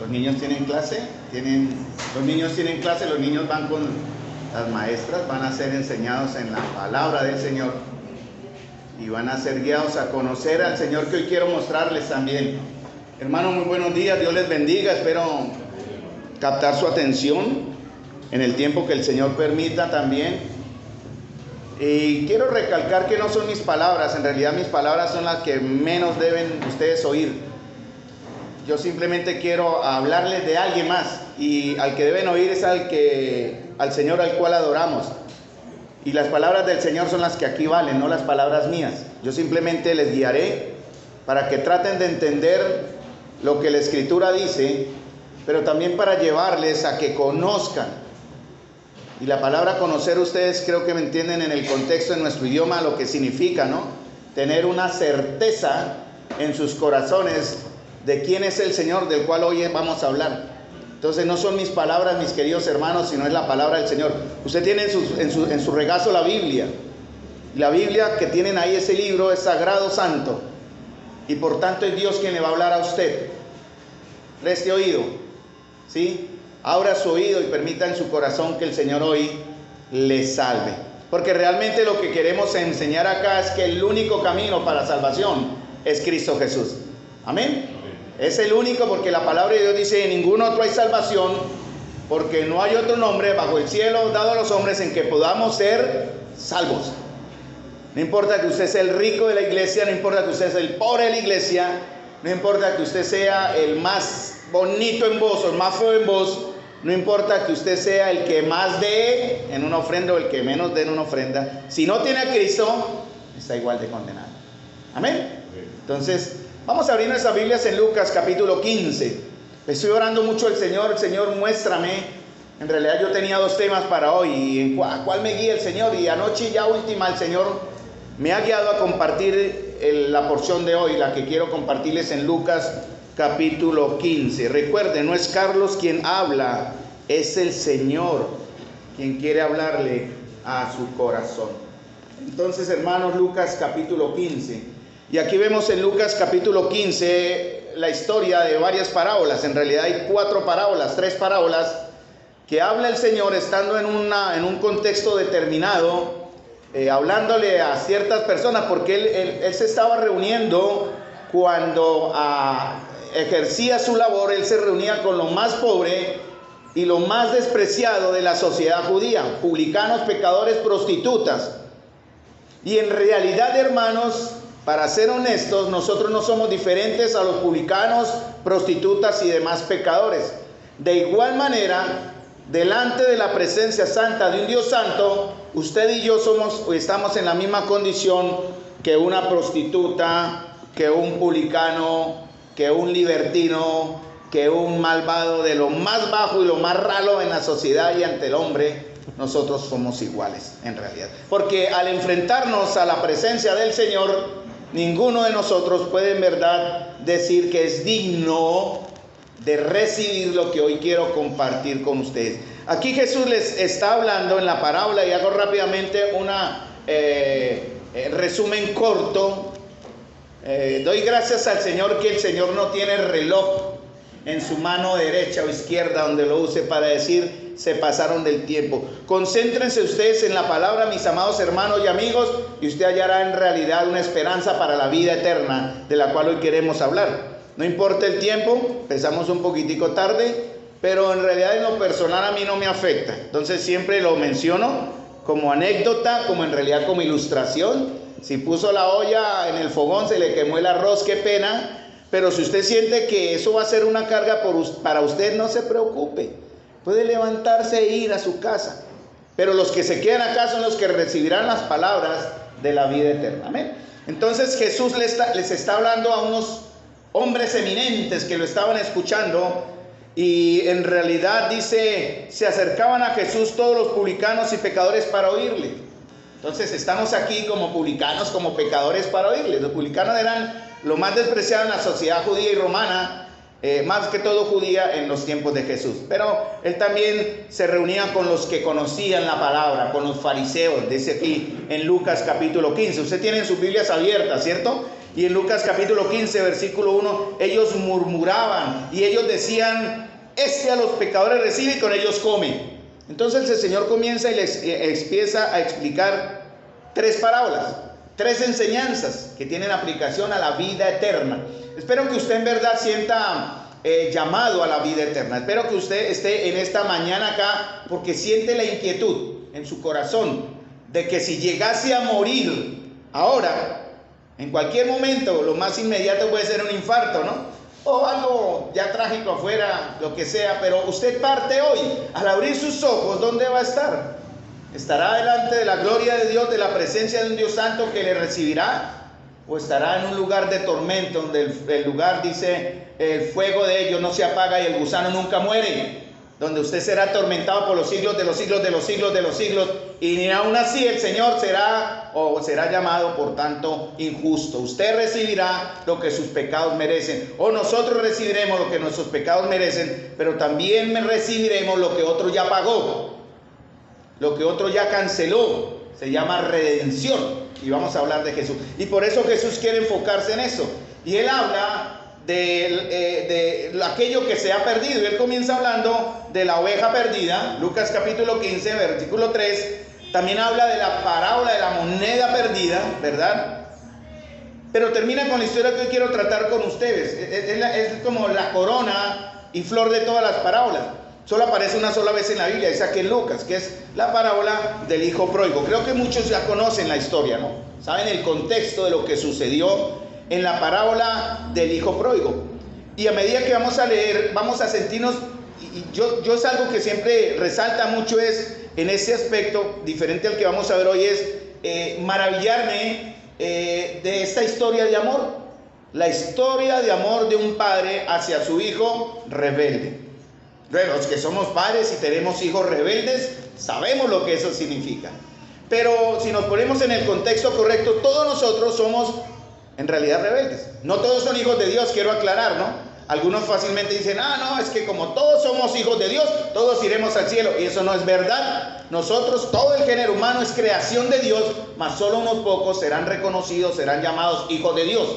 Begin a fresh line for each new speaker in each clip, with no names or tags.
Los niños tienen clase, los niños van con las maestras, van a ser enseñados en la palabra del Señor y van a ser guiados a conocer al Señor, que hoy quiero mostrarles también. Hermanos, muy buenos días, Dios les bendiga. Espero captar su atención en el tiempo que el Señor permita también. Y quiero recalcar que no son mis palabras, en realidad mis palabras son las que menos deben ustedes oír. Yo simplemente quiero hablarles de alguien más, y al que deben oír es al Señor al cual adoramos. Y las palabras del Señor son las que aquí valen, no las palabras mías. Yo simplemente les guiaré para que traten de entender lo que la Escritura dice, pero también para llevarles a que conozcan. Y la palabra conocer, ustedes creo que me entienden en el contexto de nuestro idioma lo que significa, ¿no? Tener una certeza en sus corazones de quién es el Señor del cual hoy vamos a hablar. Entonces no son mis palabras, mis queridos hermanos, sino es la palabra del Señor. Usted tiene en su regazo la Biblia. La Biblia que tienen ahí, ese libro, es sagrado, santo. Y por tanto es Dios quien le va a hablar a usted. Preste oído, ¿sí? Abra su oído y permita en su corazón que el Señor hoy le salve. Porque realmente lo que queremos enseñar acá es que el único camino para salvación es Cristo Jesús. Amén. Es el único, porque la palabra de Dios dice: en ningún otro hay salvación, porque no hay otro nombre bajo el cielo dado a los hombres en que podamos ser salvos. No importa que usted sea el rico de la iglesia, no importa que usted sea el pobre de la iglesia, no importa que usted sea el más bonito en voz o el más feo en voz, no importa que usted sea el que más dé en una ofrenda o el que menos dé en una ofrenda, si no tiene a Cristo, está igual de condenado. Amén. Entonces, vamos a abrir nuestras Biblias en Lucas capítulo 15. Estoy orando mucho al Señor: Señor, muéstrame. En realidad yo tenía dos temas para hoy, y ¿a cuál me guía el Señor? Y anoche ya última, el Señor me ha guiado a compartir la porción de hoy, la que quiero compartirles en Lucas capítulo 15. Recuerden, no es Carlos quien habla, es el Señor quien quiere hablarle a su corazón. Entonces, hermanos, Lucas capítulo 15. Y aquí vemos en Lucas capítulo 15 la historia de varias parábolas. En realidad hay 4 parábolas, 3 parábolas que habla el Señor estando en un contexto determinado, hablándole a ciertas personas, porque él se estaba reuniendo cuando ejercía su labor. Él se reunía con lo más pobre y lo más despreciado de la sociedad judía: publicanos, pecadores, prostitutas. Y en realidad, hermanos, para ser honestos, nosotros no somos diferentes a los publicanos, prostitutas y demás pecadores. De igual manera, delante de la presencia santa de un Dios santo, usted y yo estamos en la misma condición que una prostituta, que un publicano, que un libertino, que un malvado. De lo más bajo y lo más ralo en la sociedad y ante el hombre, nosotros somos iguales en realidad. Porque al enfrentarnos a la presencia del Señor, ninguno de nosotros puede en verdad decir que es digno de recibir lo que hoy quiero compartir con ustedes. Aquí Jesús les está hablando en la parábola, y hago rápidamente una resumen corto. Doy gracias al Señor que el Señor no tiene reloj en su mano derecha o izquierda donde lo use para decir: se pasaron del tiempo. Concéntrense ustedes en la palabra, mis amados hermanos y amigos, y usted hallará en realidad una esperanza para la vida eterna, de la cual hoy queremos hablar. No importa el tiempo, empezamos un poquitico tarde, pero en realidad en lo personal a mí no me afecta. Entonces siempre lo menciono como anécdota, como en realidad como ilustración. Si puso la olla en el fogón, se le quemó el arroz, qué pena. Pero si usted siente que eso va a ser una carga para usted, no se preocupe. Puede levantarse e ir a su casa. Pero los que se quedan acá son los que recibirán las palabras de la vida eterna. Amén. Entonces Jesús les está hablando a unos hombres eminentes que lo estaban escuchando. Y en realidad dice: se acercaban a Jesús todos los publicanos y pecadores para oírle. Entonces estamos aquí como publicanos, como pecadores para oírle. Los publicanos eran lo más despreciado en la sociedad judía y romana, más que todo judía en los tiempos de Jesús. Pero él también se reunía con los que conocían la palabra, con los fariseos, dice aquí en Lucas capítulo 15. Usted tiene sus Biblias abiertas, ¿cierto? Y en Lucas capítulo 15, versículo 1, ellos murmuraban y ellos decían: a los pecadores recibe y con ellos come. Entonces el Señor comienza y les empieza a explicar 3 parábolas, 3 enseñanzas que tienen aplicación a la vida eterna. Espero que usted en verdad sienta llamado a la vida eterna. Espero que usted esté en esta mañana acá porque siente la inquietud en su corazón de que si llegase a morir ahora, en cualquier momento, lo más inmediato puede ser un infarto, ¿no? O algo ya trágico afuera, lo que sea, pero usted parte hoy. Al abrir sus ojos, ¿dónde va a estar? ¿Estará delante de la gloria de Dios, de la presencia de un Dios santo que le recibirá? ¿O estará en un lugar de tormento, donde el lugar dice, el fuego de ellos no se apaga y el gusano nunca muere? Donde usted será atormentado por los siglos de los siglos de los siglos de los siglos, y ni aún así el Señor será llamado por tanto injusto. Usted recibirá lo que sus pecados merecen, o nosotros recibiremos lo que nuestros pecados merecen, pero también recibiremos lo que otro ya pagó, lo que otro ya canceló. Se llama redención, y vamos a hablar de Jesús. Y por eso Jesús quiere enfocarse en eso, y Él habla de aquello que se ha perdido. Él comienza hablando de la oveja perdida, Lucas capítulo 15, versículo 3. También habla de la parábola de la moneda perdida, ¿verdad? Pero termina con la historia que hoy quiero tratar con ustedes. Es como la corona y flor de todas las parábolas. Solo aparece una sola vez en la Biblia, esa que es Lucas, que es la parábola del hijo pródigo. Creo que muchos ya conocen la historia, ¿no? Saben el contexto de lo que sucedió en la parábola del hijo pródigo. Y a medida que vamos a leer, vamos a sentirnos, y yo es algo que siempre resalta mucho, es en ese aspecto, diferente al que vamos a ver hoy, es maravillarme de esta historia de amor. La historia de amor de un padre hacia su hijo rebelde. Bueno, los que somos padres y tenemos hijos rebeldes, sabemos lo que eso significa. Pero si nos ponemos en el contexto correcto, todos nosotros somos en realidad rebeldes. No todos son hijos de Dios, quiero aclarar, ¿no? Algunos fácilmente dicen, no, es que como todos somos hijos de Dios, todos iremos al cielo. Y eso no es verdad. Nosotros, todo el género humano es creación de Dios, mas solo unos pocos serán reconocidos, serán llamados hijos de Dios.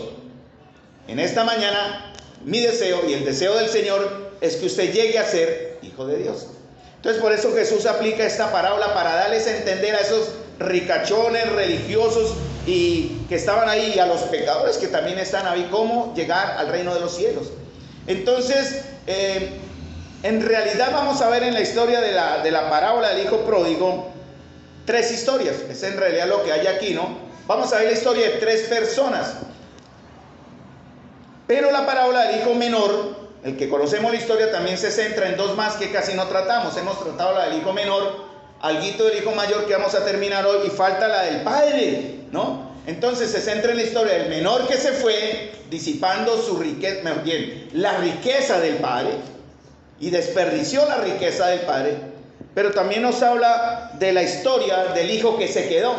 En esta mañana, mi deseo y el deseo del Señor es que usted llegue a ser hijo de Dios. Entonces por eso Jesús aplica esta parábola para darles a entender a esos ricachones religiosos y que estaban ahí, y a los pecadores que también están ahí, cómo llegar al reino de los cielos. Entonces, en realidad vamos a ver en la historia de la parábola del hijo pródigo 3 historias. Es en realidad lo que hay aquí, ¿no? Vamos a ver la historia de 3 personas. Pero la parábola del hijo menor, el que conocemos la historia, también se centra en 2 más que casi no tratamos. Hemos tratado la del hijo menor, alguito del hijo mayor que vamos a terminar hoy, y falta la del padre, ¿no? Entonces se centra en la historia del menor que se fue disipando su riqueza, mejor bien, la riqueza del padre, y desperdició la riqueza del padre. Pero también nos habla de la historia del hijo que se quedó,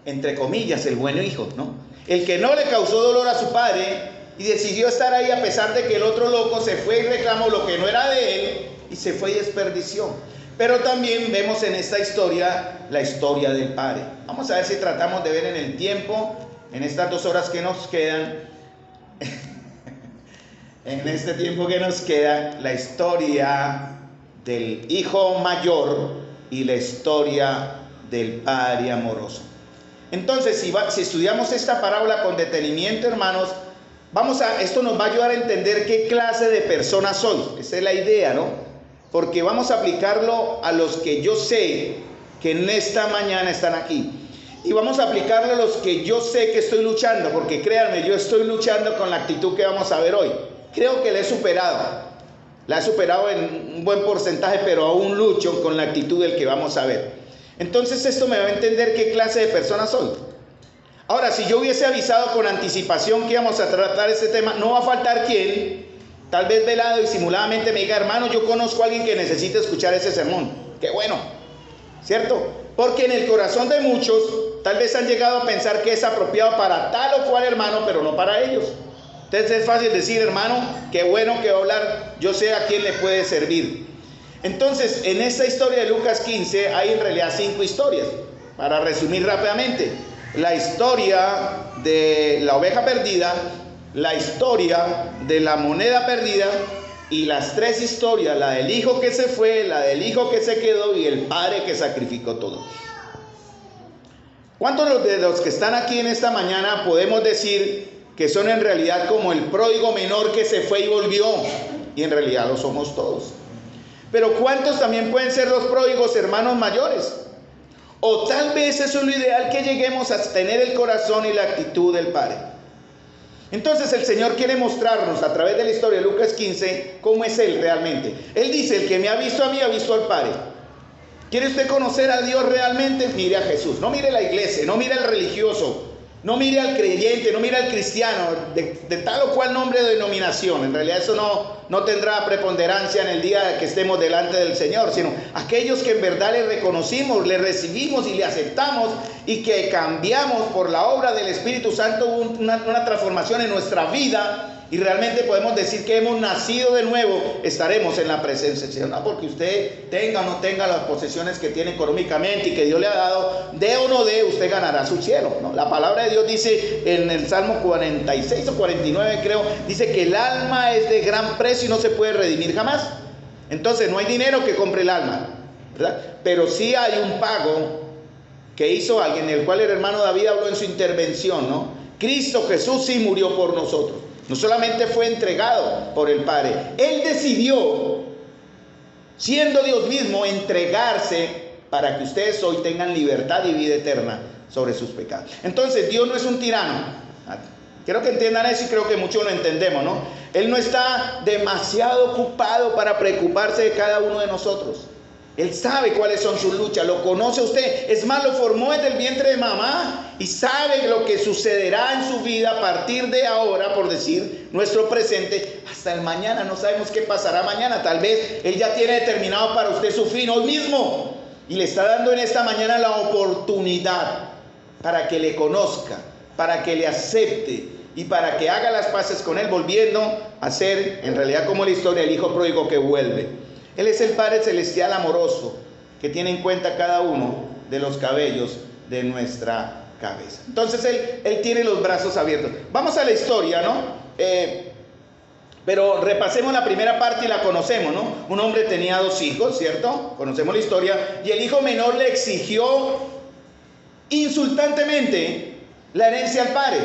entre comillas, el buen hijo, ¿no? El que no le causó dolor a su padre y decidió estar ahí a pesar de que el otro loco se fue y reclamó lo que no era de él y se fue y desperdició. Pero también vemos en esta historia la historia del padre. Vamos a ver si tratamos de ver en el tiempo, en estas 2 horas que nos quedan, en este tiempo que nos queda, la historia del hijo mayor y la historia del padre amoroso. Entonces, si estudiamos esta parábola con detenimiento, hermanos, esto nos va a ayudar a entender qué clase de persona soy. Esa es la idea, ¿no? Porque vamos a aplicarlo a los que yo sé que en esta mañana están aquí. Y vamos a aplicarlo a los que yo sé que estoy luchando, porque créanme, yo estoy luchando con la actitud que vamos a ver hoy. Creo que la he superado. La he superado en un buen porcentaje, pero aún lucho con la actitud del que vamos a ver. Entonces esto me va a entender qué clase de persona soy. Ahora, si yo hubiese avisado con anticipación que íbamos a tratar este tema, no va a faltar quien, tal vez velado y simuladamente, me diga, hermano, yo conozco a alguien que necesita escuchar ese sermón. Qué bueno, ¿cierto? Porque en el corazón de muchos, tal vez han llegado a pensar que es apropiado para tal o cual hermano, pero no para ellos. Entonces es fácil decir, hermano, qué bueno que va a hablar, yo sé a quién le puede servir. Entonces, en esta historia de Lucas 15 hay en realidad 5 historias. Para resumir rápidamente, la historia de la oveja perdida, la historia de la moneda perdida y las 3 historias, la del hijo que se fue, la del hijo que se quedó y el padre que sacrificó todo. ¿Cuántos de los que están aquí en esta mañana podemos decir que son en realidad como el pródigo menor que se fue y volvió? Y en realidad lo somos todos. Pero ¿cuántos también pueden ser los pródigos hermanos mayores? O tal vez eso es lo ideal, que lleguemos a tener el corazón y la actitud del Padre. Entonces el Señor quiere mostrarnos a través de la historia de Lucas 15 cómo es Él realmente. Él dice, el que me ha visto a mí ha visto al Padre. ¿Quiere usted conocer a Dios realmente? Mire a Jesús. No mire la iglesia, no mire al religioso, no mire al creyente, no mire al cristiano de tal o cual nombre de denominación. En realidad eso no tendrá preponderancia en el día que estemos delante del Señor, sino aquellos que en verdad le reconocimos, le recibimos y le aceptamos, y que cambiamos por la obra del Espíritu Santo una transformación en nuestra vida, y realmente podemos decir que hemos nacido de nuevo. Estaremos en la presencia del Señor. No porque usted tenga o no tenga las posesiones que tiene económicamente y que Dios le ha dado, dé o no dé, usted ganará su cielo, ¿no? La palabra de Dios dice en el Salmo 46 o 49 creo, dice que el alma es de gran precio y no se puede redimir jamás. Entonces no hay dinero que compre el alma, ¿verdad? Pero sí hay un pago que hizo alguien, el cual el hermano David habló en su intervención, ¿no? Cristo Jesús sí murió por nosotros. No solamente fue entregado por el Padre, Él decidió, siendo Dios mismo, entregarse para que ustedes hoy tengan libertad y vida eterna sobre sus pecados. Entonces Dios no es un tirano. Quiero que entiendan eso, y creo que muchos lo entendemos, ¿no? Él no está demasiado ocupado para preocuparse de cada uno de nosotros. Él sabe cuáles son sus luchas, lo conoce usted. Es más, lo formó desde el vientre de mamá y sabe lo que sucederá en su vida a partir de ahora, por decir, nuestro presente, hasta el mañana. No sabemos qué pasará mañana. Tal vez Él ya tiene determinado para usted su fin hoy mismo, y le está dando en esta mañana la oportunidad para que le conozca, para que le acepte y para que haga las paces con Él, volviendo a ser, en realidad, como la historia del hijo pródigo que vuelve. Él es el Padre Celestial amoroso, que tiene en cuenta cada uno de los cabellos de nuestra cabeza. Entonces Él tiene los brazos abiertos. Vamos a la historia, ¿no? Pero repasemos la primera parte y la conocemos, ¿no? Un hombre tenía 2 hijos, ¿cierto? Conocemos la historia. Y el hijo menor le exigió insultantemente la herencia al padre,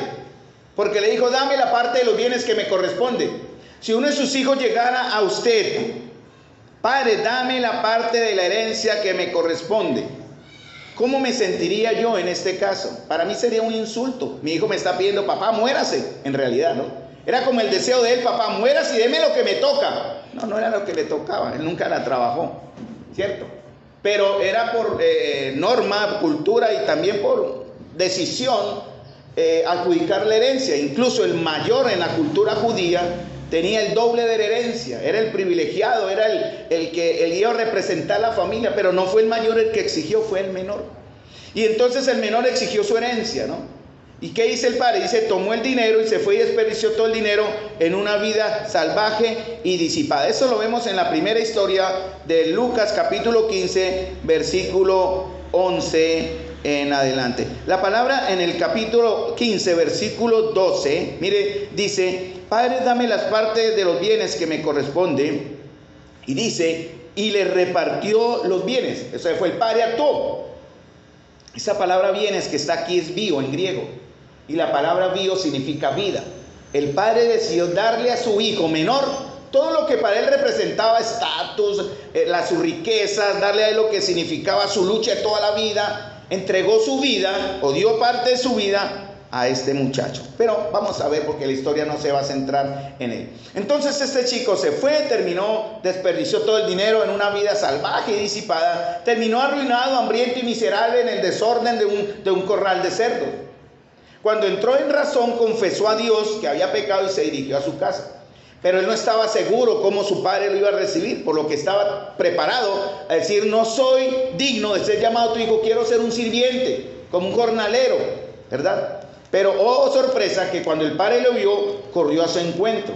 porque le dijo, dame la parte de los bienes que me corresponde. Si uno de sus hijos llegara a usted, Padre, dame la parte de la herencia que me corresponde, ¿cómo me sentiría yo en este caso? Para mí sería un insulto. Mi hijo me está pidiendo, papá, muérase, en realidad, ¿no? Era como el deseo de él, papá, muérase y deme lo que me toca. No era lo que le tocaba, él nunca la trabajó, ¿cierto? Pero era por norma, cultura y también por decisión adjudicar la herencia. Incluso el mayor en la cultura judía tenía el doble de la herencia, era el privilegiado, era el que iba a representar a la familia, pero no fue el mayor el que exigió, fue el menor. Y entonces el menor exigió su herencia, ¿no? ¿Y qué dice el padre? Dice, tomó el dinero y se fue y desperdició todo el dinero en una vida salvaje y disipada. Eso lo vemos en la primera historia de Lucas capítulo 15, versículo 11 en adelante. La palabra en el capítulo 15, versículo 12, mire, dice, Padre, dame las partes de los bienes que me corresponden. Y dice, y le repartió los bienes. Eso fue el padre actuó. Esa palabra bienes que está aquí es bio en griego. Y la palabra bio significa vida. El padre decidió darle a su hijo menor todo lo que para él representaba estatus, sus riquezas, darle a él lo que significaba su lucha de toda la vida. Entregó su vida o dio parte de su vida a este muchacho. Pero vamos a ver, porque la historia no se va a centrar en él. Entonces este chico se fue, terminó, desperdició todo el dinero en una vida salvaje y disipada. Terminó arruinado, hambriento y miserable en el desorden de un corral de cerdos. Cuando entró en razón, confesó a Dios que había pecado y se dirigió a su casa. Pero él no estaba seguro cómo su padre lo iba a recibir, por lo que estaba preparado a decir, no soy digno de ser llamado tu hijo, quiero ser un sirviente, como un jornalero. ¿verdad? Pero, oh sorpresa, que cuando el padre lo vio, corrió a su encuentro.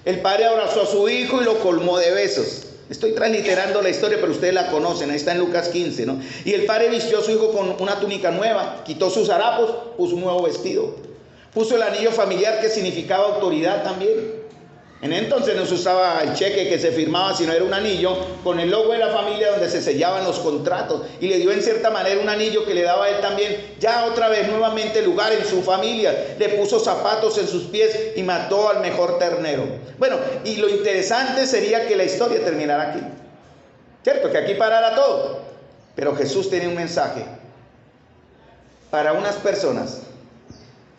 El padre abrazó a su hijo y lo colmó de besos. Estoy transliterando la historia, pero ustedes la conocen, ahí está en Lucas 15, ¿no? Y el padre vistió a su hijo con una túnica nueva, quitó sus harapos, puso un nuevo vestido, puso el anillo familiar que significaba autoridad también. En entonces no se usaba el cheque que se firmaba, sino era un anillo con el logo de la familia donde se sellaban los contratos. Y le dio en cierta manera un anillo que le daba a él también, ya otra vez nuevamente lugar en su familia. Le puso zapatos en sus pies y mató al mejor ternero. Bueno, y lo interesante sería que la historia terminara aquí. Cierto, que aquí parara todo. Pero Jesús tenía un mensaje para unas personas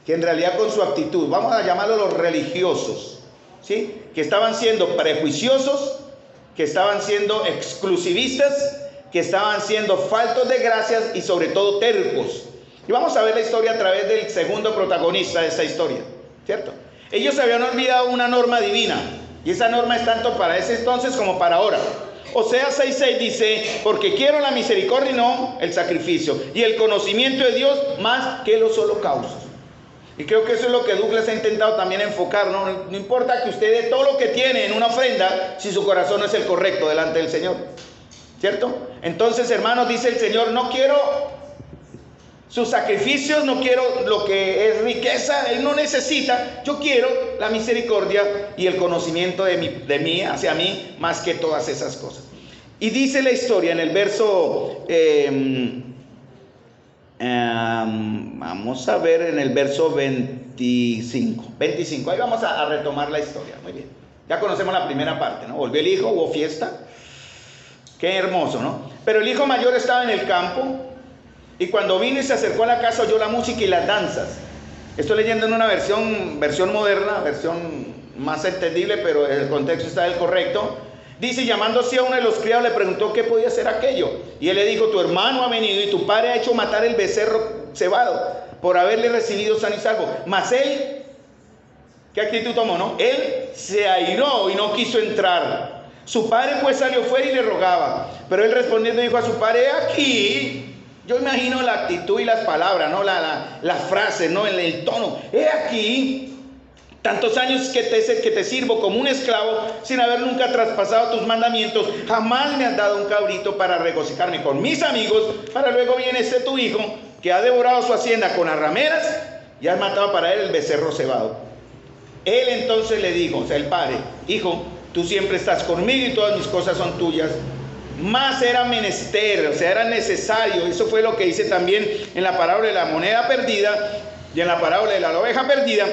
que en realidad con su actitud, vamos a llamarlo los religiosos, ¿sí?, que estaban siendo prejuiciosos, que estaban siendo exclusivistas, que estaban siendo faltos de gracias y sobre todo tercos. Y vamos a ver la historia a través del segundo protagonista de esta historia, ¿cierto? Ellos habían olvidado una norma divina, y esa norma es tanto para ese entonces como para ahora. Oseas 6:6 dice: porque quiero la misericordia y no el sacrificio, y el conocimiento de Dios más que los holocaustos. Y creo que eso es lo que Douglas ha intentado también enfocar, ¿no? No importa que usted dé todo lo que tiene en una ofrenda si su corazón no es el correcto delante del Señor, ¿cierto? Entonces, hermanos, dice el Señor: no quiero sus sacrificios, no quiero lo que es riqueza, Él no necesita. Yo quiero la misericordia y el conocimiento de mí hacia mí más que todas esas cosas. Y dice la historia en el verso... vamos a ver en el verso 25, ahí vamos a retomar la historia. Muy bien, ya conocemos la primera parte, ¿no? Volvió el hijo, hubo fiesta, qué hermoso, ¿no? Pero el hijo mayor estaba en el campo, y cuando vino y se acercó a la casa, oyó la música y las danzas. Estoy leyendo en una versión moderna, versión más entendible, pero el contexto está el correcto. Dice: llamando así a uno de los criados, le preguntó qué podía ser aquello. Y él le dijo: tu hermano ha venido y tu padre ha hecho matar el becerro cebado por haberle recibido sano y salvo. Mas él, ¿qué actitud tomó, no? Él se airó y no quiso entrar. Su padre pues salió fuera y le rogaba. Pero él respondiendo dijo a su padre: aquí. Yo imagino la actitud y las palabras, ¿no? La frase, ¿no? El tono. He aquí. Tantos años que te sirvo como un esclavo, sin haber nunca traspasado tus mandamientos. Jamás me has dado un cabrito para regocijarme con mis amigos. Para luego viene tu hijo, que ha devorado su hacienda con las rameras, y has matado para él el becerro cebado. Él entonces le dijo, o sea, el padre: hijo, tú siempre estás conmigo y todas mis cosas son tuyas. Más era menester, o sea, era necesario. Eso fue lo que dice también en la parábola de la moneda perdida y en la parábola de la oveja perdida,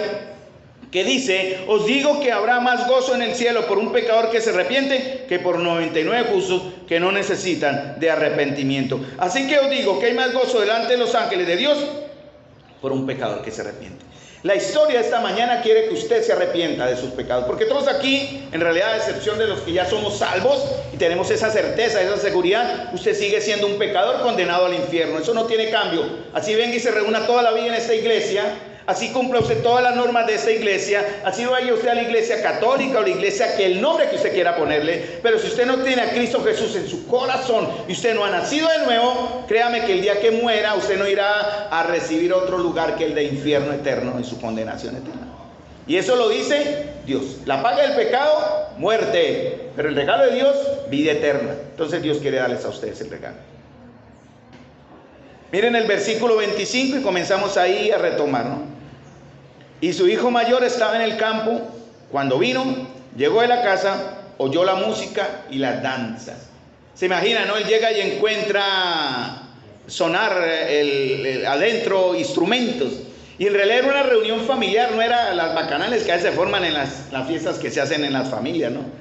que dice: os digo que habrá más gozo en el cielo por un pecador que se arrepiente que por 99 justos que no necesitan de arrepentimiento. Así que os digo que hay más gozo delante de los ángeles de Dios por un pecador que se arrepiente. La historia de esta mañana quiere que usted se arrepienta de sus pecados, porque todos aquí, en realidad, a excepción de los que ya somos salvos y tenemos esa certeza, esa seguridad, usted sigue siendo un pecador condenado al infierno. Eso no tiene cambio. Así venga y se reúna toda la vida en esta iglesia, así cumpla usted todas las normas de esta iglesia, así vaya usted a la iglesia católica o la iglesia, que el nombre que usted quiera ponerle, pero si usted no tiene a Cristo Jesús en su corazón y usted no ha nacido de nuevo, créame que el día que muera usted no irá a recibir otro lugar que el de infierno eterno en su condenación eterna. Y eso lo dice Dios. La paga del pecado, muerte, pero el regalo de Dios, vida eterna. Entonces Dios quiere darles a ustedes el regalo. Miren el versículo 25 y comenzamos ahí a retomar, ¿no? Y su hijo mayor estaba en el campo. Cuando vino, llegó de la casa, oyó la música y las danzas. Se imagina, ¿no? Él llega y encuentra sonar adentro instrumentos. Y en realidad era una reunión familiar, no era las bacanales que a veces se forman en las fiestas que se hacen en las familias, ¿no?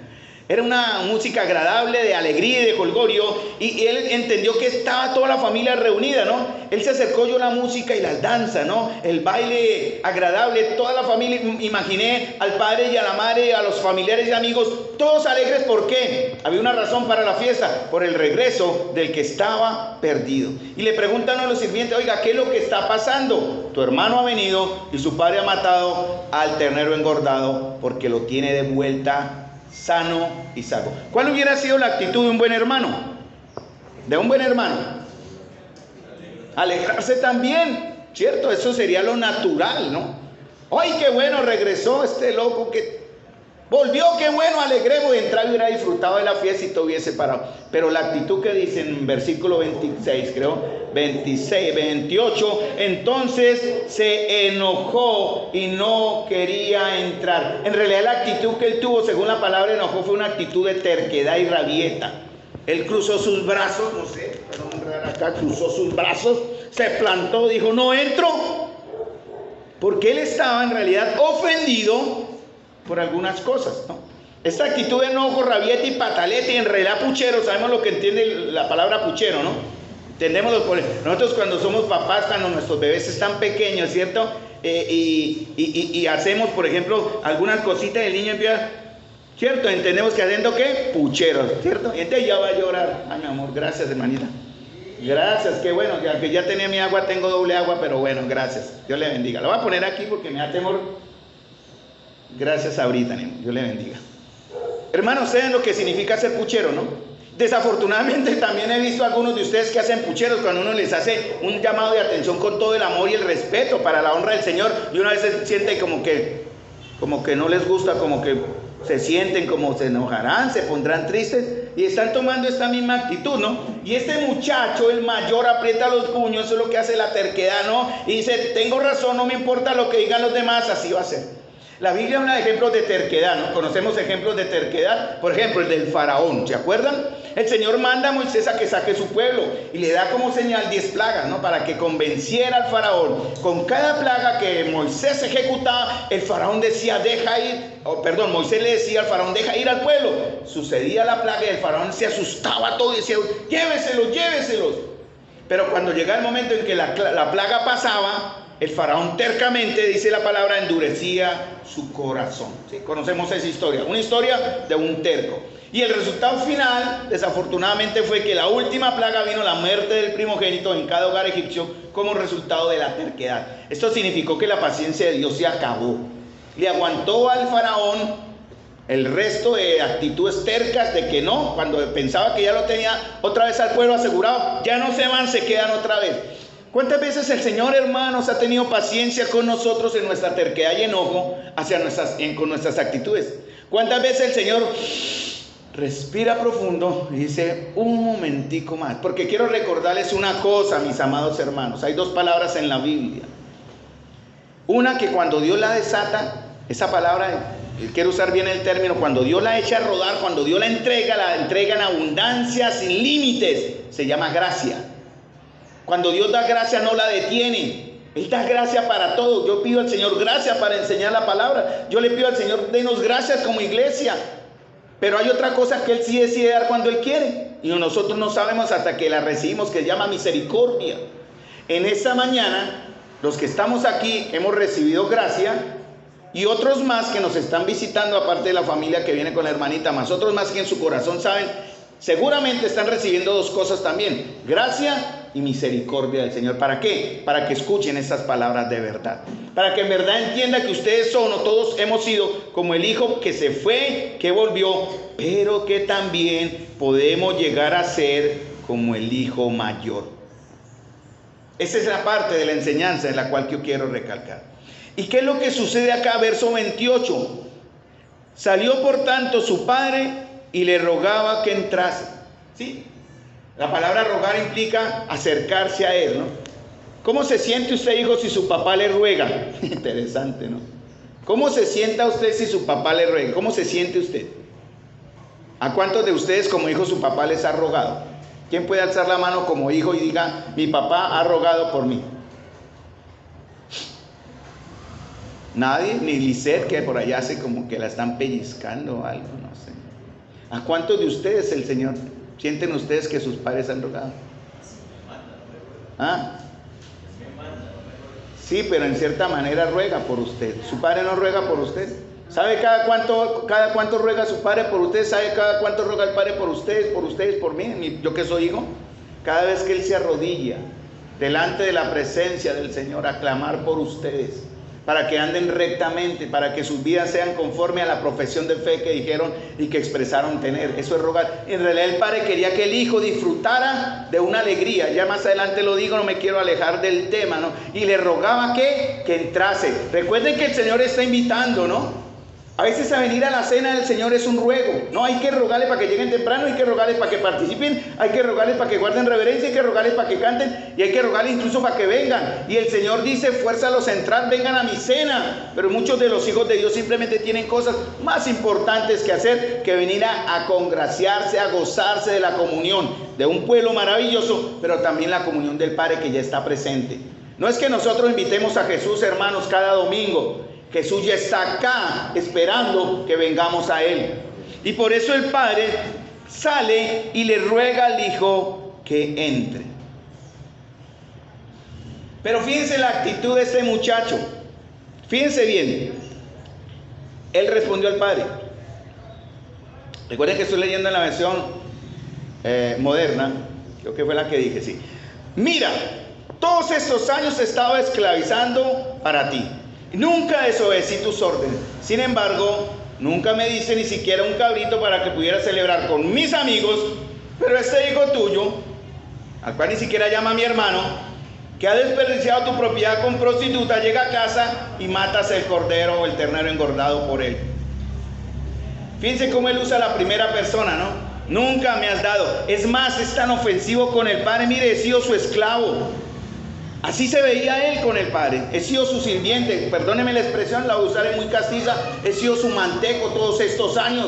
Era una música agradable, de alegría y de jolgorio, y él entendió que estaba toda la familia reunida, ¿no? Él se acercó, oyó la música y las danzas, ¿no? El baile agradable, toda la familia, imaginé al padre y a la madre, a los familiares y amigos, todos alegres. ¿Por qué? Había una razón para la fiesta: por el regreso del que estaba perdido. Y le preguntan a los sirvientes: oiga, ¿qué es lo que está pasando? Tu hermano ha venido y su padre ha matado al ternero engordado porque lo tiene de vuelta sano y salvo. ¿Cuál hubiera sido la actitud de un buen hermano? De un buen hermano. Alegrarse también. ¿cierto? Eso sería lo natural, ¿no? ¡Ay, qué bueno! Regresó este loco que volvió, qué bueno, alegremos, y entraba y hubiera disfrutado de la fiesta y todo hubiese parado. Pero la actitud que dice en versículo 26, creo, 26, 28, entonces se enojó y no quería entrar. En realidad la actitud que él tuvo, según la palabra enojó, fue una actitud de terquedad y rabieta. Él cruzó sus brazos, no sé, acá cruzó sus brazos, se plantó, dijo, no entro, porque él estaba en realidad ofendido por algunas cosas, ¿no? Esta actitud de enojo, rabieta y pataleta, y en realidad puchero, sabemos lo que entiende la palabra puchero, ¿no? Entendemos nosotros cuando somos papás, cuando nuestros bebés están pequeños, ¿cierto? Y hacemos, por ejemplo, algunas cositas, el niño empieza, ¿cierto? Entendemos que haciendo ¿qué? Pucheros, ¿cierto? Y entonces ya va a llorar. Ay, mi amor, gracias, hermanita. Gracias, qué bueno, que ya tenía mi agua, tengo doble agua, pero bueno, gracias. Dios le bendiga. Lo voy a poner aquí porque me da temor. Gracias, ahorita, Dios le bendiga. Hermanos, ¿saben lo que significa ser puchero, no? Desafortunadamente también he visto a algunos de ustedes que hacen pucheros cuando uno les hace un llamado de atención con todo el amor y el respeto para la honra del Señor, y una vez se siente como que no les gusta, como que se sienten, como se enojarán, se pondrán tristes y están tomando esta misma actitud, ¿no? Y este muchacho, el mayor, aprieta los puños, eso es lo que hace la terquedad, ¿no? Y dice, tengo razón, no me importa lo que digan los demás, así va a ser. La Biblia habla de ejemplos de terquedad, ¿no? Conocemos ejemplos de terquedad, por ejemplo, el del faraón, ¿se acuerdan? El Señor manda a Moisés a que saque su pueblo y le da como señal 10 plagas, ¿no? Para que convenciera al faraón. Con cada plaga que Moisés ejecutaba, el faraón decía, Moisés le decía al faraón, deja ir al pueblo. Sucedía la plaga y el faraón se asustaba todo y decía, lléveselos, lléveselos. Pero cuando llegaba el momento en que la plaga pasaba, el faraón tercamente, dice la palabra, endurecía su corazón. ¿Sí? Conocemos esa historia, una historia de un terco. Y el resultado final, desafortunadamente, fue que la última plaga vino la muerte del primogénito en cada hogar egipcio como resultado de la terquedad. Esto significó que la paciencia de Dios se acabó. Le aguantó al faraón el resto de actitudes tercas de que no, cuando pensaba que ya lo tenía otra vez al pueblo asegurado, ya no se van, se quedan otra vez. ¿Cuántas veces el Señor, hermanos, ha tenido paciencia con nosotros en nuestra terquedad y enojo con nuestras actitudes? ¿Cuántas veces el Señor respira profundo y dice, un momentico más? Porque quiero recordarles una cosa, mis amados hermanos. Hay dos palabras en la Biblia. Una que cuando Dios la desata, esa palabra, quiero usar bien el término, cuando Dios la echa a rodar, cuando Dios la entrega en abundancia, sin límites, se llama gracia. Cuando Dios da gracia no la detiene. Él da gracia para todo. Yo pido al Señor gracia para enseñar la palabra. Yo le pido al Señor, denos gracias como iglesia. Pero hay otra cosa que Él sí decide dar cuando Él quiere. Y nosotros no sabemos hasta que la recibimos, que se llama misericordia. En esta mañana, los que estamos aquí hemos recibido gracia. Y otros más que nos están visitando, aparte de la familia que viene con la hermanita, más otros más que en su corazón saben, seguramente están recibiendo dos cosas también: gracia y misericordia del Señor. ¿Para qué? Para que escuchen estas palabras de verdad, para que en verdad entiendan que ustedes son, o todos hemos sido, como el hijo que se fue, que volvió, pero que también podemos llegar a ser como el hijo mayor. Esa es la parte de la enseñanza en la cual yo quiero recalcar. ¿Y qué es lo que sucede acá? Verso 28. Salió por tanto su padre y le rogaba que entrase. ¿Sí? La palabra rogar implica acercarse a él, ¿no? ¿Cómo se siente usted, hijo, si su papá le ruega? Interesante, ¿no? ¿Cómo se sienta usted si su papá le ruega? ¿Cómo se siente usted? ¿A cuántos de ustedes como hijo su papá les ha rogado? ¿Quién puede alzar la mano como hijo y diga, mi papá ha rogado por mí? Nadie, ni Lisette, que por allá hace como que la están pellizcando o algo, no sé. ¿A cuántos de ustedes el Señor sienten ustedes que sus padres han rogado? ¿Ah? Sí, pero en cierta manera ruega por usted. ¿Su padre no ruega por usted? ¿Sabe cada cuánto ruega su padre por usted? ¿Sabe cada cuánto ruega el padre por ustedes, por mí? Yo que soy hijo. Cada vez que él se arrodilla delante de la presencia del Señor a clamar por ustedes, para que anden rectamente, para que sus vidas sean conforme a la profesión de fe que dijeron y que expresaron tener. Eso es rogar. En realidad el Padre quería que el Hijo disfrutara de una alegría. Ya más adelante lo digo, no me quiero alejar del tema, ¿no? Y le rogaba que entrase. Recuerden que el Señor está invitando, ¿no? A veces a venir a la cena del Señor es un ruego. No hay que rogarles para que lleguen temprano, hay que rogarles para que participen, hay que rogarles para que guarden reverencia, hay que rogarles para que canten y hay que rogarles incluso para que vengan. Y el Señor dice, fuérzalos a entrar, vengan a mi cena. Pero muchos de los hijos de Dios simplemente tienen cosas más importantes que hacer que venir a congraciarse, a gozarse de la comunión de un pueblo maravilloso, pero también la comunión del Padre que ya está presente. No es que nosotros invitemos a Jesús, hermanos, cada domingo. Jesús ya está acá esperando que vengamos a Él. Y por eso el Padre sale y le ruega al Hijo que entre. Pero fíjense la actitud de este muchacho. Fíjense bien. Él respondió al Padre. Recuerden que estoy leyendo en la versión moderna. Creo que fue la que dije, sí. Mira, todos estos años he estado esclavizando para ti. Nunca desobedecí tus órdenes. Sin embargo, nunca me diste ni siquiera un cabrito para que pudiera celebrar con mis amigos. Pero este hijo tuyo, al cual ni siquiera llama a mi hermano, que ha desperdiciado tu propiedad con prostituta, llega a casa y matas el cordero o el ternero engordado por él. Fíjense cómo él usa la primera persona, ¿no? Nunca me has dado. Es más, es tan ofensivo con el Padre. Mire, he sido su esclavo. Así se veía él con el Padre. He sido su sirviente, perdóneme la expresión, la usaré muy castiza. He sido su manteco todos estos años.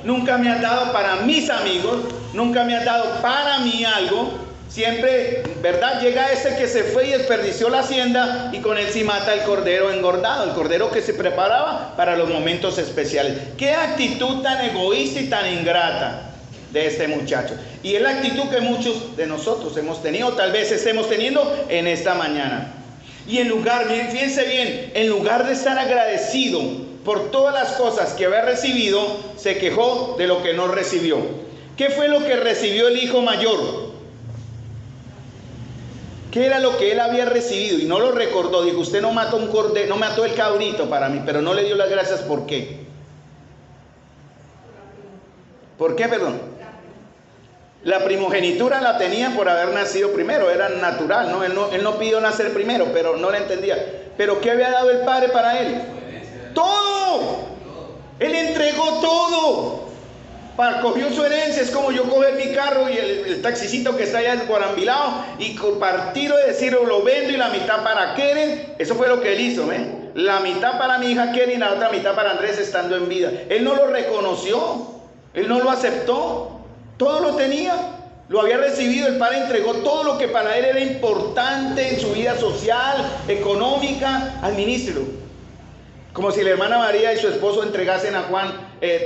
Nunca me has dado para mis amigos, nunca me has dado para mí algo. Siempre, ¿verdad? Llega ese que se fue y desperdició la hacienda y con él sí mata el cordero engordado, el cordero que se preparaba para los momentos especiales. Qué actitud tan egoísta y tan ingrata de este muchacho. Y es la actitud que muchos de nosotros hemos tenido, tal vez estemos teniendo en esta mañana. Y en lugar, miren, fíjense bien, en lugar de estar agradecido por todas las cosas que había recibido, se quejó de lo que no recibió. ¿Qué fue lo que recibió el hijo mayor? ¿Qué era lo que él había recibido? Y no lo recordó. Dijo, usted no mató un cordero, no mató el cabrito para mí, pero no le dio las gracias. ¿Por qué? ¿Por qué, perdón? La primogenitura la tenía por haber nacido primero, era natural, ¿no? Él no pidió nacer primero, pero no la entendía. ¿Pero qué había dado el Padre para él? ¡Todo! Él entregó todo. Cogió su herencia. Es como yo coger mi carro y el taxicito que está allá desguarambilado y compartirlo y decirlo, lo vendo y la mitad para Keren. Eso fue lo que él hizo, ¿eh? La mitad para mi hija Keren y la otra mitad para Andrés estando en vida. Él no lo reconoció, él no lo aceptó. Todo lo tenía, lo había recibido. El Padre entregó todo lo que para él era importante en su vida social, económica. Administrelo. Como si la hermana María y su esposo entregasen a Juan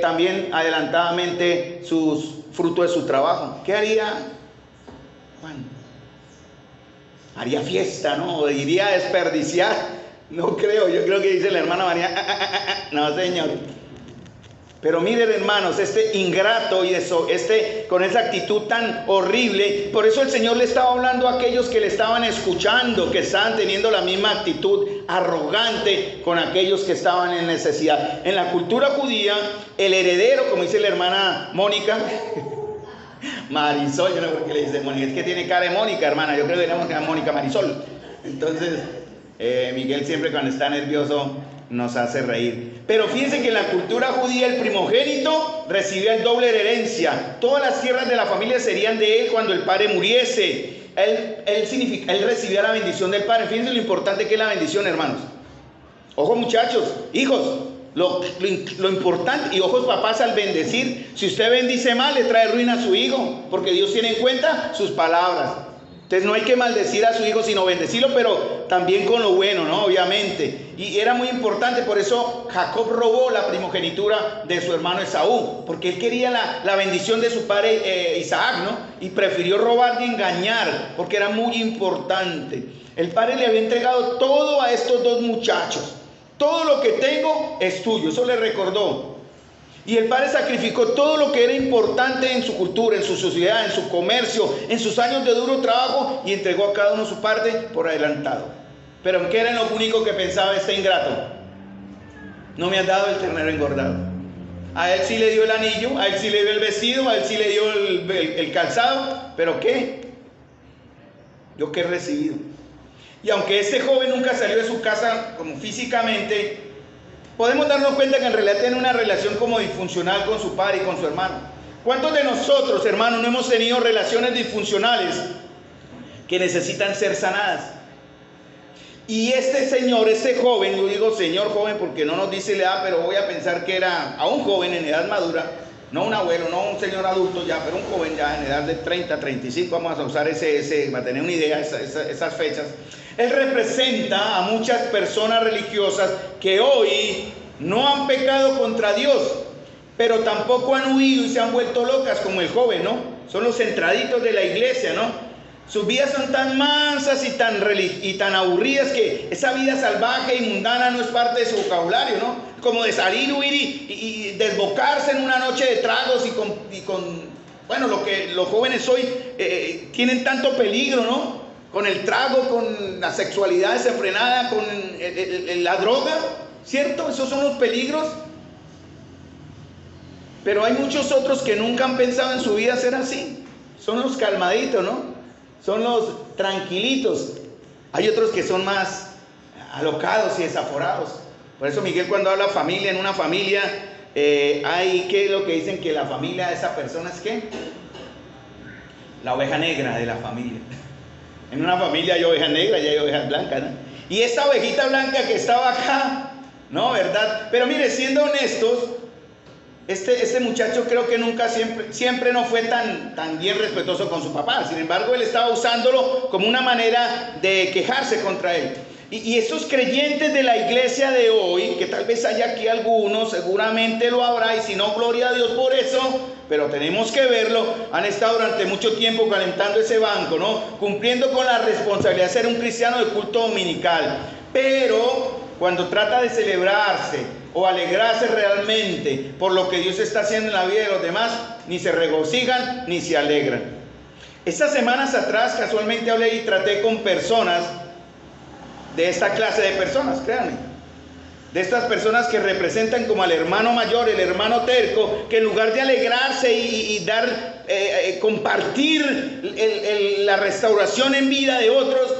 también adelantadamente sus frutos de su trabajo. ¿Qué haría Juan? Haría fiesta, ¿no? Iría a desperdiciar. No creo, yo creo que dice la hermana María, no señor. Pero miren, hermanos, este ingrato y eso, con esa actitud tan horrible, por eso el Señor le estaba hablando a aquellos que le estaban escuchando, que estaban teniendo la misma actitud arrogante con aquellos que estaban en necesidad. En la cultura judía, el heredero, como dice la hermana Mónica, Marisol, yo no sé por qué le dice Mónica, es que tiene cara de Mónica, hermana, yo creo que deberíamos llamar Mónica Marisol. Entonces, Miguel siempre cuando está nervioso nos hace reír. Pero fíjense que en la cultura judía el primogénito recibía el doble de herencia. Todas las tierras de la familia serían de él cuando el padre muriese. Él recibía la bendición del Padre. Fíjense lo importante que es la bendición, hermanos. Ojo, muchachos, hijos, lo importante, y ojos papás al bendecir. Si usted bendice mal, le trae ruina a su hijo, porque Dios tiene en cuenta sus palabras. Entonces no hay que maldecir a su hijo, sino bendecirlo, pero también con lo bueno, ¿no? Obviamente. Y era muy importante, por eso Jacob robó la primogenitura de su hermano Esaú, porque él quería la bendición de su padre Isaac, ¿no? Y prefirió robar y engañar, porque era muy importante. El padre le había entregado todo a estos dos muchachos. Todo lo que tengo es tuyo, eso le recordó. Y el padre sacrificó todo lo que era importante en su cultura, en su sociedad, en su comercio, en sus años de duro trabajo, y entregó a cada uno su parte por adelantado. Pero ¿en qué era lo único que pensaba este ingrato? No me has dado el ternero engordado. A él sí le dio el anillo, a él sí le dio el vestido, a él sí le dio el calzado. ¿Pero qué? ¿Yo qué he recibido? Y aunque este joven nunca salió de su casa como físicamente, podemos darnos cuenta que en realidad tiene una relación como disfuncional con su padre y con su hermano. ¿Cuántos de nosotros, hermanos, no hemos tenido relaciones disfuncionales que necesitan ser sanadas? Y este señor, este joven, yo digo señor joven porque no nos dice la edad, pero voy a pensar que era a un joven en edad madura, no un abuelo, no un señor adulto ya, pero un joven ya en edad de 30, 35, vamos a usar para tener una idea, esas fechas. Él representa a muchas personas religiosas que hoy no han pecado contra Dios, pero tampoco han huido y se han vuelto locas como el joven, ¿no? Son los centraditos de la iglesia, ¿no? Sus vidas son tan mansas y tan aburridas que esa vida salvaje y mundana no es parte de su vocabulario, ¿no? Como de salir, huir y desbocarse en una noche de tragos bueno, lo que los jóvenes hoy tienen tanto peligro, ¿no? Con el trago, con la sexualidad desenfrenada, con la droga, ¿cierto? Esos son los peligros. Pero hay muchos otros que nunca han pensado en su vida ser así. Son los calmaditos, ¿no? Son los tranquilitos. Hay otros que son más alocados y desaforados. Por eso Miguel, cuando habla familia, en una familia hay, ¿qué es lo que dicen? Que la familia de esa persona es ¿qué? La oveja negra de la familia. En una familia hay ovejas negras y hay ovejas blancas, ¿no? Y esta ovejita blanca que estaba acá, ¿no? ¿Verdad? Pero mire, siendo honestos, este muchacho creo que nunca, siempre no fue tan bien respetuoso con su papá. Sin embargo, él estaba usándolo como una manera de quejarse contra él. Y estos creyentes de la iglesia de hoy, que tal vez haya aquí algunos, seguramente lo habrá, y si no, gloria a Dios por eso, pero tenemos que verlo, han estado durante mucho tiempo calentando ese banco, ¿no? Cumpliendo con la responsabilidad de ser un cristiano de culto dominical. Pero cuando trata de celebrarse o alegrarse realmente por lo que Dios está haciendo en la vida de los demás, ni se regocijan ni se alegran. Estas semanas atrás casualmente hablé y traté con personas de esta clase de personas, créanme, de estas personas que representan como al hermano mayor, el hermano terco, que en lugar de alegrarse y dar, compartir la restauración en vida de otros,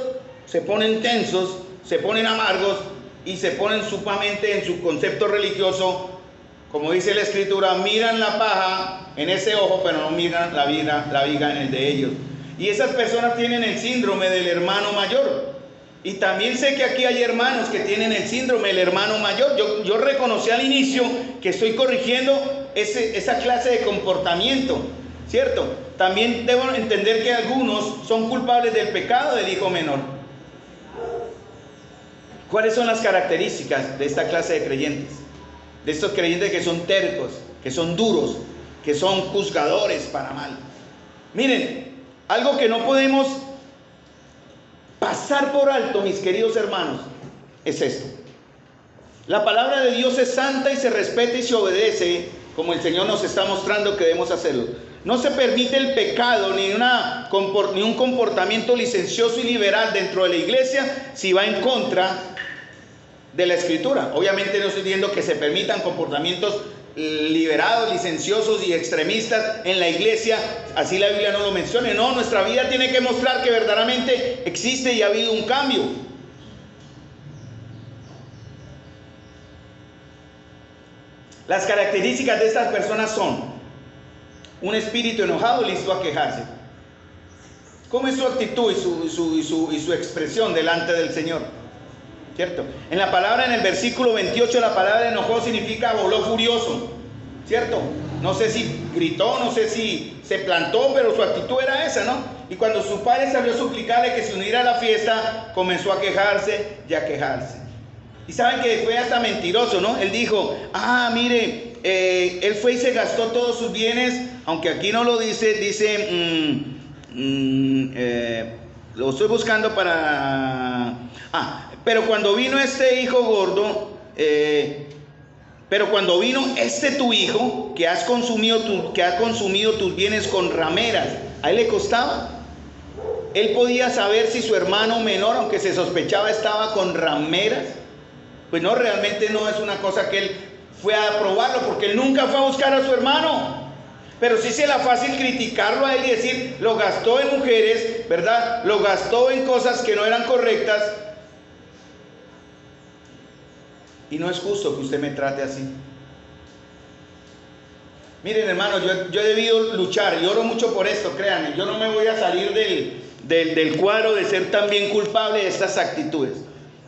se ponen tensos, se ponen amargos y se ponen sumamente en su concepto religioso, como dice la escritura, miran la paja en ese ojo, pero no miran la viga en el de ellos. Y esas personas tienen el síndrome del hermano mayor. Y también sé que aquí hay hermanos que tienen el síndrome del hermano mayor. Yo reconocí al inicio que estoy corrigiendo esa clase de comportamiento, ¿cierto? También debo entender que algunos son culpables del pecado del hijo menor. ¿Cuáles son las características de esta clase de creyentes? De estos creyentes que son tercos, que son duros, que son juzgadores para mal. Miren, algo que no podemos pasar por alto, mis queridos hermanos, es esto. La palabra de Dios es santa y se respeta y se obedece como el Señor nos está mostrando que debemos hacerlo. No se permite el pecado ni un comportamiento licencioso y liberal dentro de la iglesia si va en contra de la Escritura. Obviamente no estoy diciendo que se permitan comportamientos liberados, licenciosos y extremistas en la iglesia, así la Biblia no lo menciona. No, nuestra vida tiene que mostrar que verdaderamente existe y ha habido un cambio. Las características de estas personas son un espíritu enojado listo a quejarse. ¿Cómo es su actitud y su expresión delante del Señor? ¿Cierto? En la palabra, en el versículo 28, la palabra enojó significa voló furioso, ¿cierto? No sé si gritó, no sé si se plantó, pero su actitud era esa, ¿no? Y cuando su padre salió a suplicarle que se uniera a la fiesta, comenzó a quejarse y a quejarse. Y saben que fue hasta mentiroso, ¿no? Él dijo, mire, él fue y se gastó todos sus bienes, aunque aquí no lo dice, lo estoy buscando para... pero cuando vino este hijo gordo, pero cuando vino tu hijo, que ha consumido tus bienes con rameras, ¿a él le costaba? él podía saber si su hermano menor, aunque se sospechaba, estaba con rameras. Pues no, realmente no es una cosa que él fue a probarlo, porque él nunca fue a buscar a su hermano. Pero sí se le fácil criticarlo a él y decir, lo gastó en mujeres, ¿verdad? Lo gastó en cosas que no eran correctas. Y no es justo que usted me trate así. Miren, hermanos, yo he debido luchar y oro mucho por esto, créanme. Yo no me voy a salir del cuadro de ser también culpable de estas actitudes.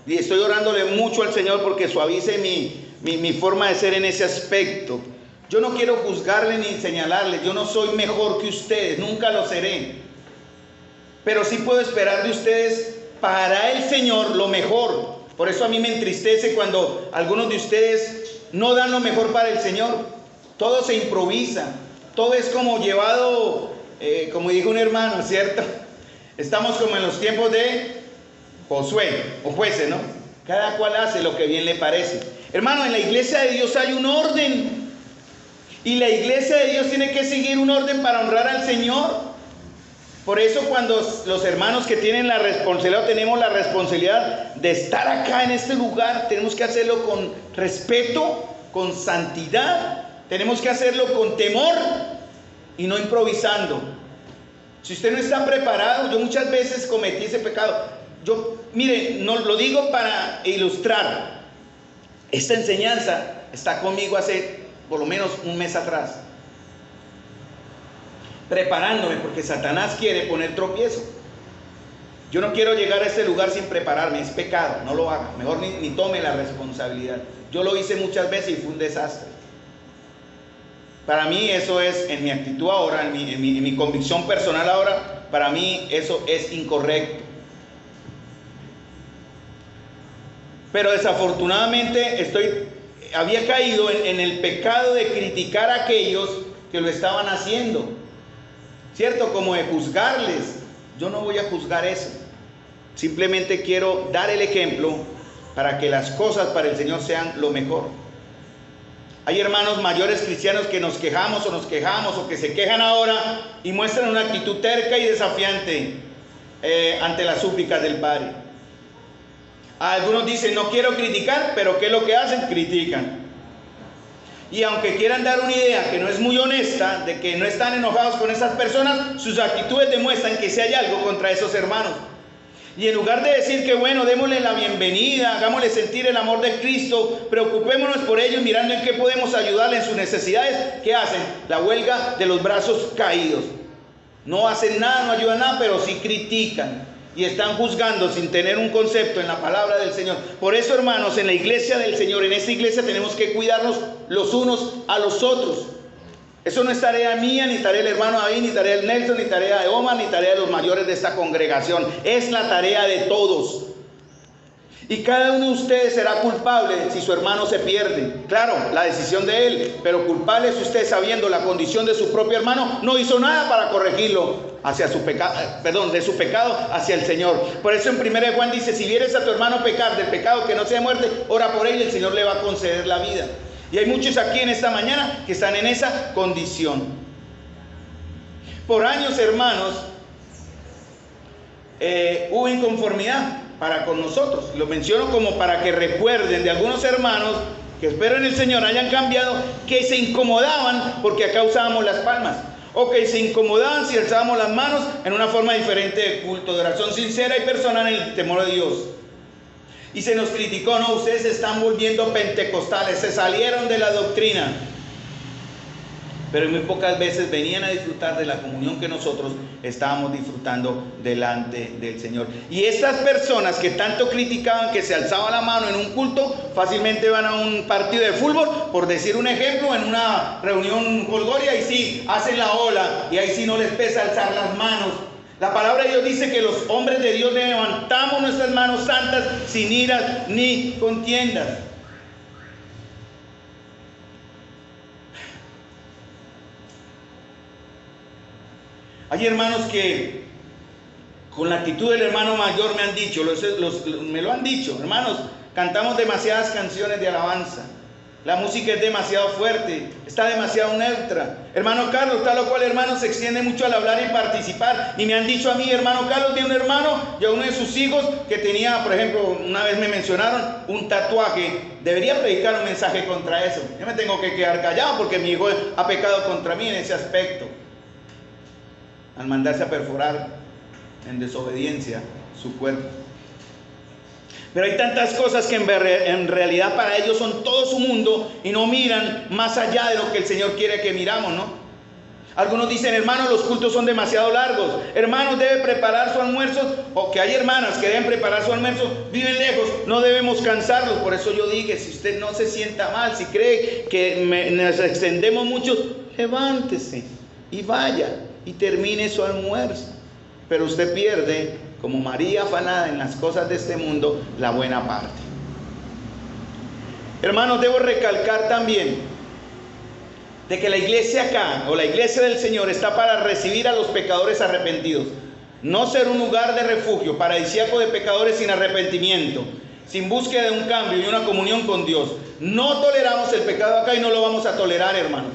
Y estoy orándole mucho al Señor porque suavice mi forma de ser en ese aspecto. Yo no quiero juzgarle ni señalarle. Yo no soy mejor que ustedes, nunca lo seré. Pero sí puedo esperar de ustedes para el Señor lo mejor. Por eso a mí me entristece cuando algunos de ustedes no dan lo mejor para el Señor. Todo se improvisa, todo es como llevado, como dijo un hermano, ¿cierto? Estamos como en los tiempos de Josué o jueces, ¿no? Cada cual hace lo que bien le parece. Hermano, en la iglesia de Dios hay un orden. Y la iglesia de Dios tiene que seguir un orden para honrar al Señor. Por eso cuando los hermanos que tienen la responsabilidad, tenemos la responsabilidad de estar acá en este lugar, tenemos que hacerlo con respeto, con santidad. Tenemos que hacerlo con temor y no improvisando. Si usted no está preparado, yo muchas veces cometí ese pecado. Mire, no lo digo para ilustrar. Esta enseñanza está conmigo hace por lo menos un mes atrás. Preparándome porque Satanás quiere poner tropiezo. Yo no quiero llegar a este lugar sin prepararme, es pecado, no lo haga. Mejor ni tome la responsabilidad. Yo lo hice muchas veces y fue un desastre. Para mí eso es, en mi actitud ahora, en mi convicción personal ahora, para mí eso es incorrecto. Pero desafortunadamente había caído en el pecado de criticar a aquellos que lo estaban haciendo, ¿cierto? Como de juzgarles. Yo no voy a juzgar eso. Simplemente quiero dar el ejemplo para que las cosas para el Señor sean lo mejor. Hay hermanos mayores cristianos que nos quejamos o que se quejan ahora y muestran una actitud terca y desafiante ante las súplicas del Padre. Algunos dicen, no quiero criticar, pero ¿qué es lo que hacen? Critican. Y aunque quieran dar una idea que no es muy honesta, de que no están enojados con esas personas, sus actitudes demuestran que sí hay algo contra esos hermanos. Y en lugar de decir que bueno, démosle la bienvenida, hagámosle sentir el amor de Cristo, preocupémonos por ellos mirando en qué podemos ayudarle en sus necesidades, ¿qué hacen? La huelga de los brazos caídos. No hacen nada, no ayudan nada, pero sí critican. Y están juzgando sin tener un concepto en la palabra del Señor. Por eso, hermanos, en la iglesia del Señor, en esta iglesia tenemos que cuidarnos los unos a los otros. Eso no es tarea mía, ni tarea del hermano David, ni tarea del Nelson, ni tarea de Omar, ni tarea de los mayores de esta congregación. Es la tarea de todos. Y cada uno de ustedes será culpable si su hermano se pierde. Claro, la decisión de él, pero culpable es usted sabiendo la condición de su propio hermano. No hizo nada para corregirlo hacia su pecado, de su pecado hacia el Señor. Por eso en 1 Juan dice, si vieres a tu hermano pecar del pecado que no sea muerte, ora por él y el Señor le va a conceder la vida. Y hay muchos aquí en esta mañana que están en esa condición. Por años, hermanos, hubo inconformidad para con nosotros. Lo menciono como para que recuerden de algunos hermanos que espero en el Señor hayan cambiado, que se incomodaban porque acá usábamos las palmas, o que se incomodaban si alzábamos las manos en una forma diferente de culto, de oración sincera y personal en el temor de Dios. Y se nos criticó, no, ustedes se están volviendo pentecostales, se salieron de la doctrina. Pero muy pocas veces venían a disfrutar de la comunión que nosotros estábamos disfrutando delante del Señor. Y estas personas que tanto criticaban que se alzaba la mano en un culto, fácilmente van a un partido de fútbol, por decir un ejemplo, en una reunión Golgoria, y sí, hacen la ola, y ahí sí no les pesa alzar las manos. La palabra de Dios dice que los hombres de Dios levantamos nuestras manos santas sin iras ni contiendas. Hay hermanos que con la actitud del hermano mayor me han dicho, me lo han dicho, hermanos, cantamos demasiadas canciones de alabanza.
La música es demasiado fuerte, está demasiado neutra. Hermano Carlos, tal o cual hermano se extiende mucho al hablar y participar. Y me han dicho a mí, hermano Carlos, de un hermano y a uno de sus hijos que tenía, por ejemplo, una vez me mencionaron un tatuaje. Debería predicar un mensaje contra eso. Yo me tengo que quedar callado porque mi hijo ha pecado contra mí en ese aspecto. Al mandarse a perforar en desobediencia su cuerpo. Pero hay tantas cosas que en realidad para ellos son todo su mundo y no miran más allá de lo que el Señor quiere que miramos, ¿no? Algunos dicen, hermanos, los cultos son demasiado largos. Hermanos, debe preparar su almuerzo. O que hay hermanas que deben preparar su almuerzo, viven lejos, no debemos cansarlos. Por eso yo dije, si usted no se sienta mal, si cree que nos extendemos mucho, levántese y vaya y termine su almuerzo. Pero usted pierde, como María afanada en las cosas de este mundo, la buena parte. Hermanos, debo recalcar también de que la iglesia acá, o la iglesia del Señor, está para recibir a los pecadores arrepentidos. No ser un lugar de refugio paradisíaco de pecadores sin arrepentimiento, sin búsqueda de un cambio y una comunión con Dios. No toleramos el pecado acá y no lo vamos a tolerar, hermanos,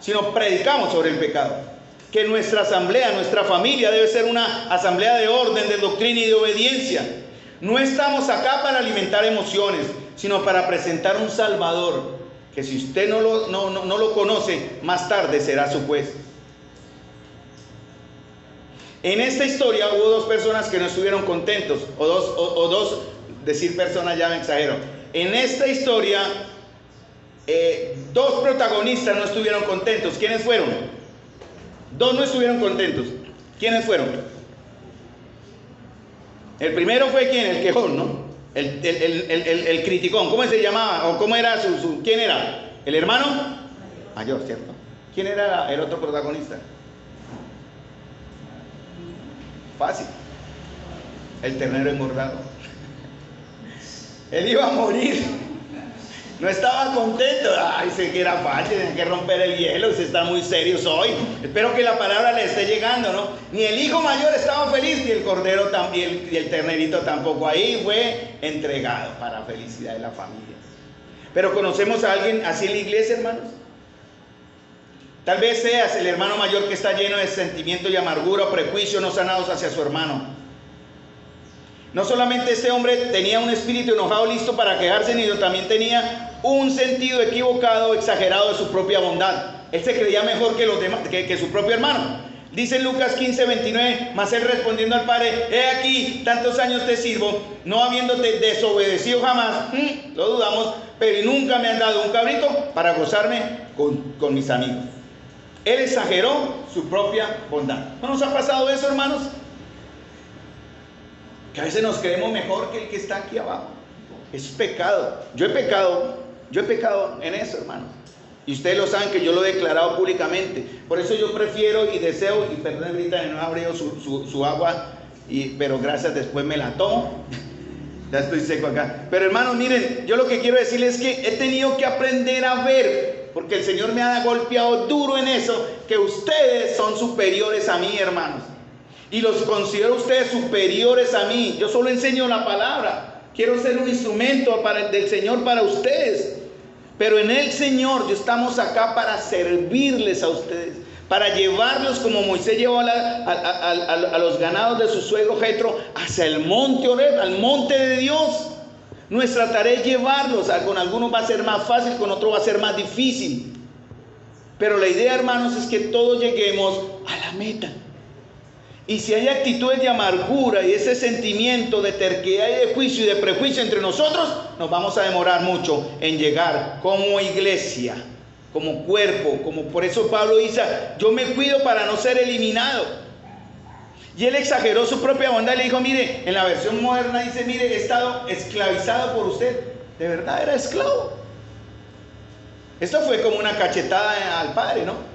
sino predicamos sobre el pecado. Que nuestra asamblea, nuestra familia debe ser una asamblea de orden, de doctrina y de obediencia. No estamos acá para alimentar emociones, sino para presentar un Salvador, que si usted no lo conoce, más tarde será su juez. En esta historia hubo dos personas que no estuvieron contentos, decir personas ya me exagero. En esta historia, dos protagonistas no estuvieron contentos. ¿Quiénes fueron? Dos no estuvieron contentos. ¿Quiénes fueron? El primero fue ¿quién? El quejón, ¿no? El criticón. ¿Cómo se llamaba? ¿O cómo era quién era? ¿El hermano mayor, cierto? ¿Quién era el otro protagonista? Fácil. El ternero engordado. Él iba a morir. No estaba contento. Ay, sé que era fácil, tienen que romper el hielo, usted está muy serios hoy. Espero que la palabra le esté llegando, ¿no? Ni el hijo mayor estaba feliz, ni el cordero también, y el ternerito tampoco. Ahí fue entregado para felicidad de la familia. Pero conocemos a alguien así en la iglesia, hermanos. Tal vez seas el hermano mayor que está lleno de sentimiento y amargura o prejuicio no sanados hacia su hermano. No solamente este hombre tenía un espíritu enojado listo para quejarse, sino también tenía un sentido equivocado, exagerado de su propia bondad. Él se creía mejor que los demás, que su propio hermano. Dice en Lucas 15:29, mas él respondiendo al padre, he aquí, tantos años te sirvo, no habiéndote desobedecido jamás, lo dudamos, pero nunca me han dado un cabrito para gozarme con mis amigos. Él exageró su propia bondad. ¿No nos ha pasado eso, hermanos? Que a veces nos creemos mejor que el que está aquí abajo. Es pecado. Yo he pecado en eso, hermano. Y ustedes lo saben que yo lo he declarado públicamente. Por eso yo prefiero y deseo, y perdón ahorita no abrió su agua, pero gracias, después me la tomo. Ya estoy seco acá. Pero hermanos, miren, yo lo que quiero decirles es que he tenido que aprender a ver, porque el Señor me ha golpeado duro en eso, que ustedes son superiores a mí, hermanos. Y los considero ustedes superiores a mí. Yo solo enseño la palabra. Quiero ser un instrumento del Señor para ustedes. Pero en el Señor estamos acá para servirles a ustedes. Para llevarlos como Moisés llevó a los ganados de su suegro Jetro hacia el monte Horeb, al monte de Dios. Nuestra tarea es llevarlos. Con algunos va a ser más fácil, con otros va a ser más difícil. Pero la idea, hermanos, es que todos lleguemos a la meta. Y si hay actitudes de amargura y ese sentimiento de terquedad y de juicio y de prejuicio entre nosotros, nos vamos a demorar mucho en llegar como iglesia, como cuerpo, como por eso Pablo dice, yo me cuido para no ser eliminado. Y él exageró su propia bondad y le dijo, mire, en la versión moderna dice, mire, he estado esclavizado por usted. De verdad era esclavo. Esto fue como una cachetada al padre, ¿no?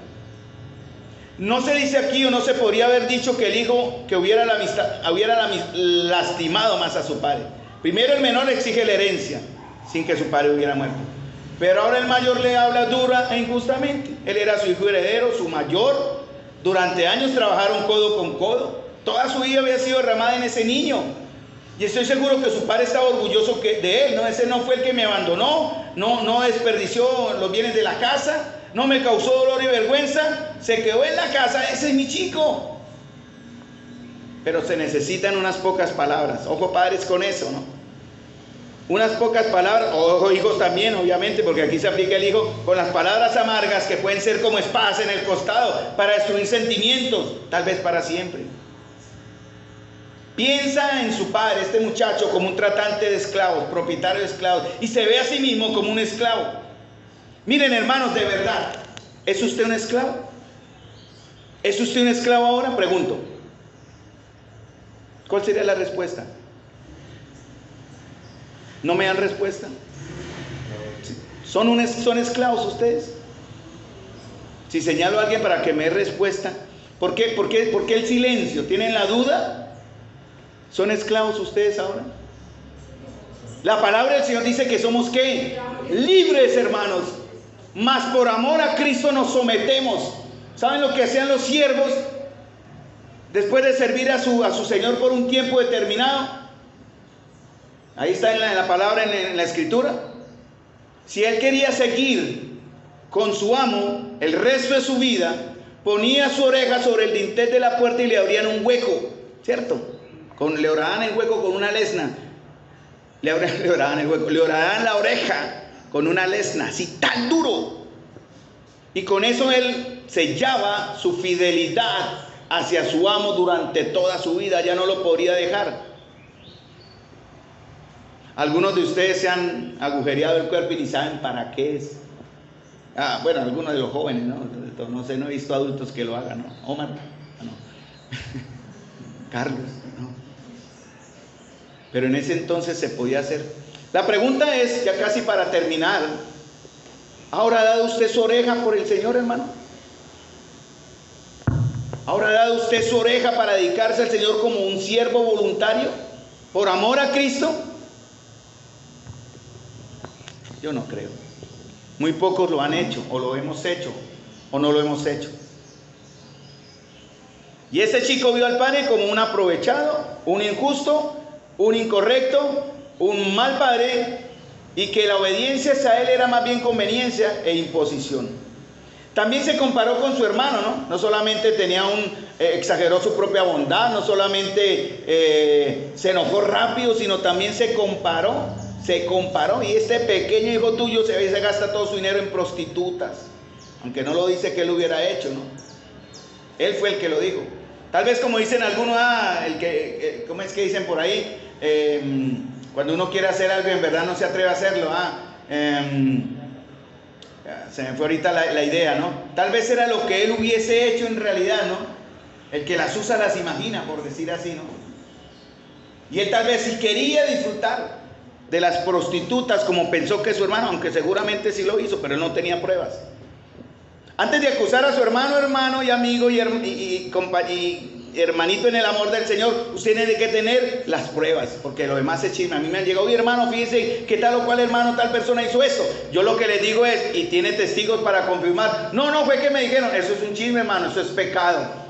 No se dice aquí, o no se podría haber dicho que el hijo que hubiera lastimado más a su padre. Primero el menor exige la herencia, sin que su padre hubiera muerto. Pero ahora el mayor le habla dura e injustamente. Él era su hijo heredero, su mayor. Durante años trabajaron codo con codo. Toda su vida había sido derramada en ese niño. Y estoy seguro que su padre estaba orgulloso de él, ¿no? Ese no fue el que me abandonó, no desperdició los bienes de la casa, no me causó dolor y vergüenza, se quedó en la casa, ese es mi chico. Pero se necesitan unas pocas palabras. Ojo, padres, con eso, ¿no? Unas pocas palabras, ojo, hijos también, obviamente, porque aquí se aplica el hijo, con las palabras amargas que pueden ser como espadas en el costado para destruir sentimientos, tal vez para siempre. Piensa en su padre, este muchacho, como un tratante de esclavos, propietario de esclavos, y se ve a sí mismo como un esclavo. Miren, hermanos, de verdad, ¿es usted un esclavo? ¿Es usted un esclavo ahora? Pregunto. ¿Cuál sería la respuesta? ¿No me dan respuesta? ¿Son esclavos ustedes? Si señalo a alguien para que me dé respuesta, ¿por qué el silencio? ¿Tienen la duda? ¿Son esclavos ustedes ahora? La palabra del Señor dice que somos ¿qué? Libres, hermanos. Mas por amor a Cristo nos sometemos. ¿Saben lo que hacían los siervos después de servir a su Señor por un tiempo determinado? Ahí está en la palabra, en la escritura. Si él quería seguir con su amo el resto de su vida, ponía su oreja sobre el dintel de la puerta y le abrían un hueco, ¿cierto? Le oraban el hueco con una lesna. Le oraban la oreja con una lesna, así tan duro. Y con eso él sellaba su fidelidad hacia su amo durante toda su vida, ya no lo podría dejar. Algunos de ustedes se han agujereado el cuerpo y ni saben para qué es. Bueno, algunos de los jóvenes, ¿no? No sé, no he visto adultos que lo hagan, ¿no? Omar, no. Carlos, no. Pero en ese entonces se podía hacer. La pregunta es, ya casi para terminar, ¿ahora ha dado usted su oreja por el Señor, hermano? ¿Ahora ha dado usted su oreja para dedicarse al Señor como un siervo voluntario? ¿Por amor a Cristo? Yo no creo. Muy pocos lo han hecho, o lo hemos hecho, o no lo hemos hecho. Y ese chico vio al padre como un aprovechado, un injusto, un incorrecto, un mal padre, y que la obediencia hacia él era más bien conveniencia e imposición. También se comparó con su hermano, ¿no? No solamente exageró su propia bondad, no solamente se enojó rápido, sino también se comparó, y este pequeño hijo tuyo se gasta todo su dinero en prostitutas, aunque no lo dice que él hubiera hecho, ¿no? Él fue el que lo dijo. Tal vez como dicen algunos, ¿cómo es que dicen por ahí? Cuando uno quiere hacer algo y en verdad no se atreve a hacerlo, se me fue ahorita la idea, ¿no? Tal vez era lo que él hubiese hecho en realidad, ¿no? El que las usa las imagina, por decir así, ¿no? Y él tal vez sí quería disfrutar de las prostitutas como pensó que su hermano, aunque seguramente sí lo hizo, pero él no tenía pruebas. Antes de acusar a su hermano y amigo y hermanito en el amor del Señor, usted tiene que tener las pruebas, porque lo demás es chisme. A mí me han llegado, oye hermano, fíjese que tal o cual hermano, tal persona hizo esto. Yo lo que les digo es, y tiene testigos para confirmar, no fue que me dijeron, eso es un chisme, hermano, eso es pecado.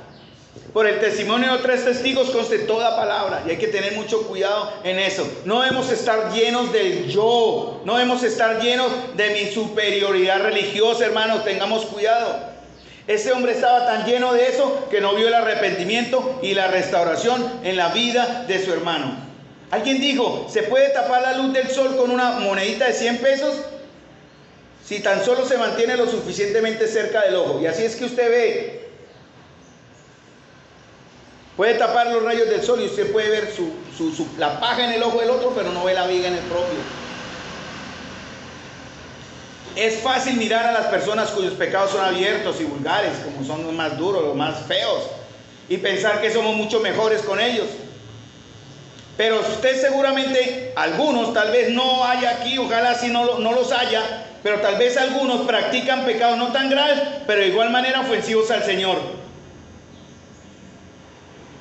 Por el testimonio de 3 testigos conste toda palabra, y hay que tener mucho cuidado en eso. No debemos estar llenos del yo, no debemos estar llenos de mi superioridad religiosa, hermanos, tengamos cuidado. Ese hombre estaba tan lleno de eso que no vio el arrepentimiento y la restauración en la vida de su hermano. Alguien dijo, ¿se puede tapar la luz del sol con una monedita de 100 pesos? Si tan solo se mantiene lo suficientemente cerca del ojo. Y así es que usted ve. Puede tapar los rayos del sol y usted puede ver la paja en el ojo del otro, pero no ve la viga en el propio. Es fácil mirar a las personas cuyos pecados son abiertos y vulgares, como son los más duros, los más feos, y pensar que somos mucho mejores con ellos. Pero usted seguramente, algunos tal vez no haya aquí, ojalá si no los haya, pero tal vez algunos practican pecados no tan graves, pero de igual manera ofensivos al Señor.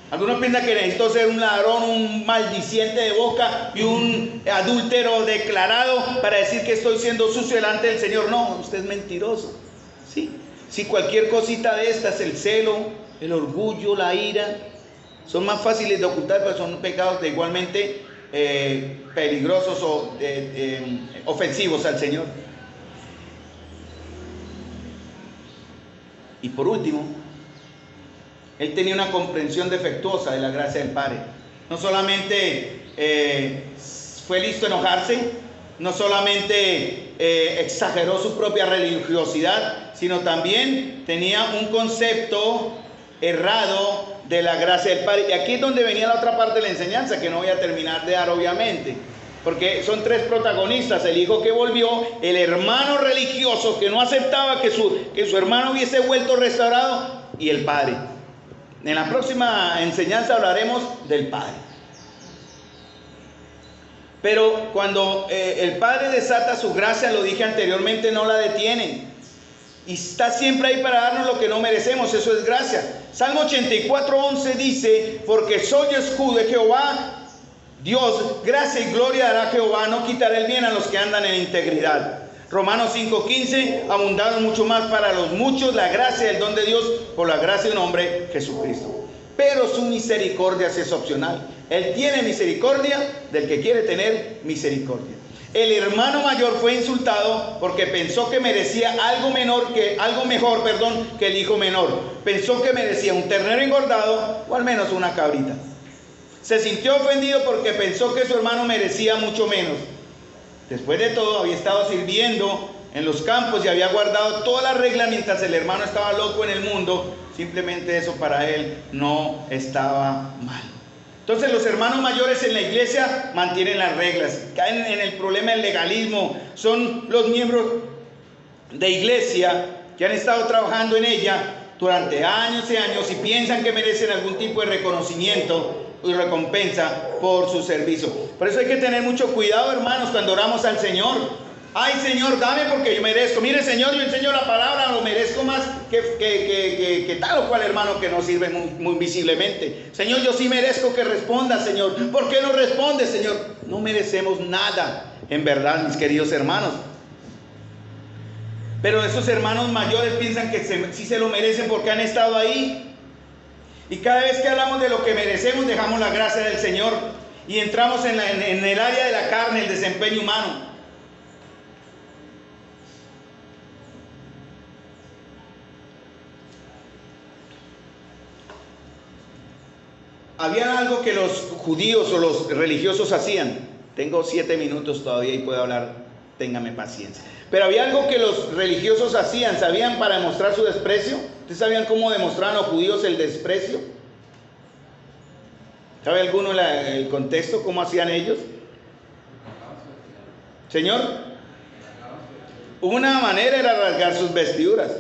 Algunos piensan que necesito ser un ladrón, un maldiciente de boca y un adúltero declarado para decir que estoy siendo sucio delante del Señor. No, usted es mentiroso. ¿Sí? Si cualquier cosita de estas, el celo, el orgullo, la ira, son más fáciles de ocultar, pero son pecados de igualmente peligrosos o ofensivos al Señor. Y por último, él tenía una comprensión defectuosa de la gracia del Padre. No solamente fue listo a enojarse, no solamente exageró su propia religiosidad, sino también tenía un concepto errado de la gracia del Padre. Y aquí es donde venía la otra parte de la enseñanza, que no voy a terminar de dar obviamente, porque son tres protagonistas: el hijo que volvió, el hermano religioso que no aceptaba que su hermano hubiese vuelto restaurado, y el Padre. En la próxima enseñanza hablaremos del Padre. Pero cuando el Padre desata su gracia, lo dije anteriormente, no la detiene. Y está siempre ahí para darnos lo que no merecemos. Eso es gracia. Salmo 84:11 dice: porque soy escudo de Jehová, Dios, gracia y gloria dará Jehová, no quitará el bien a los que andan en integridad. Romanos 5:15: abundaron mucho más para los muchos la gracia y el don de Dios por la gracia de un hombre, Jesucristo. Pero su misericordia sí es opcional. Él tiene misericordia del que quiere tener misericordia. El hermano mayor fue insultado porque pensó que merecía algo mejor que el hijo menor. Pensó que merecía un ternero engordado o al menos una cabrita. Se sintió ofendido porque pensó que su hermano merecía mucho menos. Después de todo, había estado sirviendo en los campos y había guardado todas las reglas mientras el hermano estaba loco en el mundo. Simplemente eso para él no estaba mal. Entonces los hermanos mayores en la iglesia mantienen las reglas, caen en el problema del legalismo. Son los miembros de iglesia que han estado trabajando en ella durante años y años y piensan que merecen algún tipo de reconocimiento y recompensa por su servicio. Por eso hay que tener mucho cuidado, hermanos, cuando oramos al Señor. Ay, Señor, dame porque yo merezco. Mire, Señor, yo enseño la palabra, lo merezco más que tal o cual hermano que no sirve muy visiblemente. Señor, yo sí merezco que responda, Señor. ¿Por qué no responde, Señor? No merecemos nada, en verdad, mis queridos hermanos. Pero esos hermanos mayores piensan que sí se lo merecen porque han estado ahí. Y cada vez que hablamos de lo que merecemos, dejamos la gracia del Señor y entramos en el área de la carne, el desempeño humano. Había algo que los judíos o los religiosos hacían. Tengo 7 minutos todavía y puedo hablar, téngame paciencia. Pero había algo que los religiosos hacían, ¿sabían? Para demostrar su desprecio. ¿Ustedes sabían cómo demostraban los judíos el desprecio? ¿Sabe alguno el contexto? ¿Cómo hacían ellos? Señor, una manera era rasgar sus vestiduras,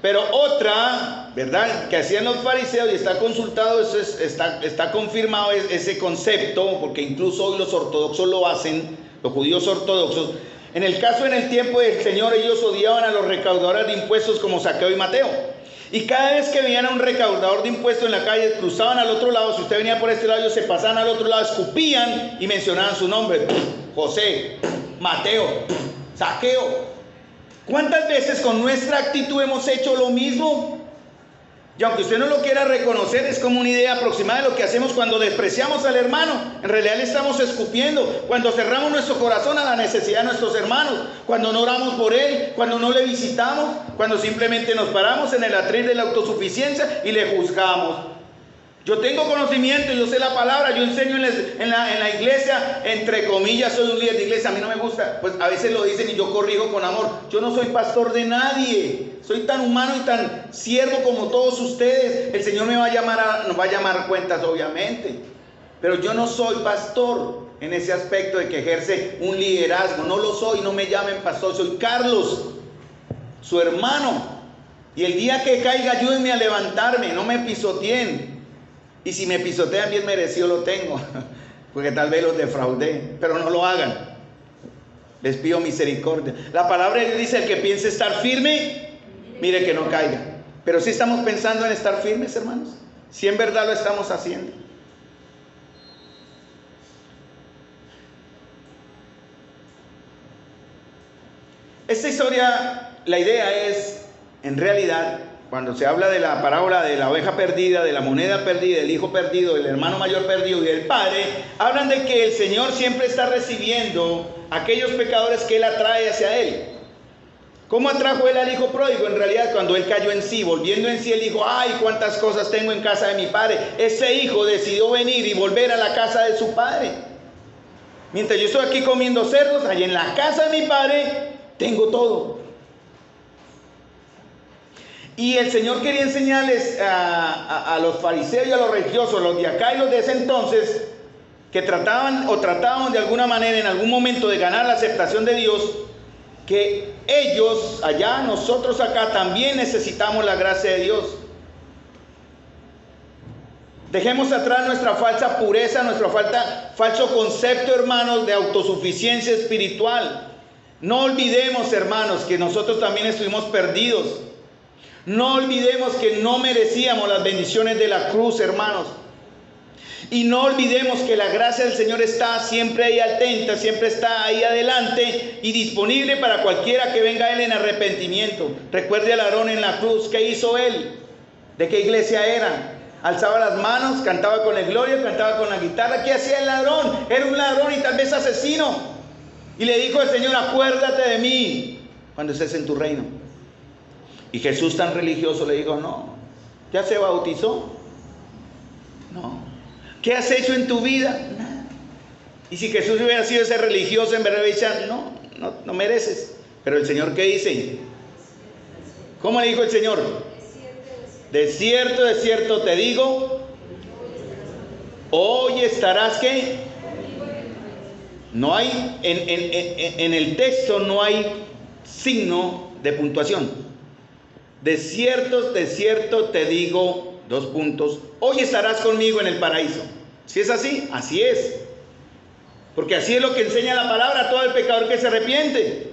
pero otra, ¿verdad?, que hacían los fariseos, y está consultado, está confirmado ese concepto, porque incluso hoy los ortodoxos lo hacen, los judíos ortodoxos. En el tiempo del Señor, ellos odiaban a los recaudadores de impuestos como Zaqueo y Mateo. Y cada vez que veían a un recaudador de impuestos en la calle, cruzaban al otro lado. Si usted venía por este lado, ellos se pasaban al otro lado, escupían y mencionaban su nombre: José, Mateo, Zaqueo. ¿Cuántas veces con nuestra actitud hemos hecho lo mismo? Y aunque usted no lo quiera reconocer, es como una idea aproximada de lo que hacemos cuando despreciamos al hermano. En realidad le estamos escupiendo. Cuando cerramos nuestro corazón a la necesidad de nuestros hermanos, cuando no oramos por él, cuando no le visitamos, cuando simplemente nos paramos en el atril de la autosuficiencia y le juzgamos. Yo tengo conocimiento, yo sé la palabra, yo enseño en la iglesia, entre comillas, soy un líder de iglesia. A mí no me gusta, pues a veces lo dicen y yo corrijo con amor. Yo no soy pastor de nadie, soy tan humano y tan siervo como todos ustedes. El Señor nos va a llamar cuentas, obviamente, pero yo no soy pastor en ese aspecto de que ejerce un liderazgo. No lo soy, no me llamen pastor, soy Carlos, su hermano. Y el día que caiga, ayúdenme a levantarme, no me pisoteen. Y si me pisotean, bien merecido lo tengo, porque tal vez los defraudé, pero no lo hagan. Les pido misericordia. La palabra de Dios dice: el que piense estar firme, mire que no caiga. Pero si estamos pensando en estar firmes, hermanos, si en verdad lo estamos haciendo. Esta historia, la idea es, en realidad, cuando se habla de la parábola de la oveja perdida, de la moneda perdida, del hijo perdido, del hermano mayor perdido y del padre, hablan de que el Señor siempre está recibiendo a aquellos pecadores que Él atrae hacia Él. ¿Cómo atrajo Él al hijo pródigo? En realidad, cuando él cayó en sí, volviendo en sí, Él dijo: ay, cuántas cosas tengo en casa de mi padre. Ese hijo decidió venir y volver a la casa de su padre. Mientras yo estoy aquí comiendo cerdos, allá en la casa de mi padre tengo todo. Y el Señor quería enseñarles a los fariseos y a los religiosos, los de acá y los de ese entonces, que trataban de alguna manera en algún momento de ganar la aceptación de Dios, que ellos allá, nosotros acá también necesitamos la gracia de Dios. Dejemos atrás nuestra falsa pureza, nuestro falso concepto, hermanos, de autosuficiencia espiritual. No olvidemos, hermanos, que nosotros también estuvimos perdidos. No olvidemos que no merecíamos las bendiciones de la cruz, hermanos. Y no olvidemos que la gracia del Señor está siempre ahí atenta, siempre está ahí adelante y disponible para cualquiera que venga a Él en arrepentimiento. Recuerde al Aarón en la cruz. ¿Qué hizo él? ¿De qué iglesia era? Alzaba las manos, cantaba con el gloria, cantaba con la guitarra. ¿Qué hacía el ladrón? Era un ladrón y tal vez asesino. Y le dijo al Señor: acuérdate de mí cuando estés en tu reino. Y Jesús, tan religioso, le dijo: no. ¿Ya se bautizó? No. ¿Qué has hecho en tu vida? Nada. Y si Jesús hubiera sido ese religioso, en verdad hubiera dicho: no mereces. Pero el Señor, ¿qué dice? ¿Cómo le dijo el Señor? De cierto, de cierto te digo, hoy estarás, ¿qué? No hay, en el texto no hay signo de puntuación. De cierto te digo, dos puntos, hoy estarás conmigo en el paraíso. Si es así, así es. Porque así es lo que enseña la palabra a todo el pecador que se arrepiente.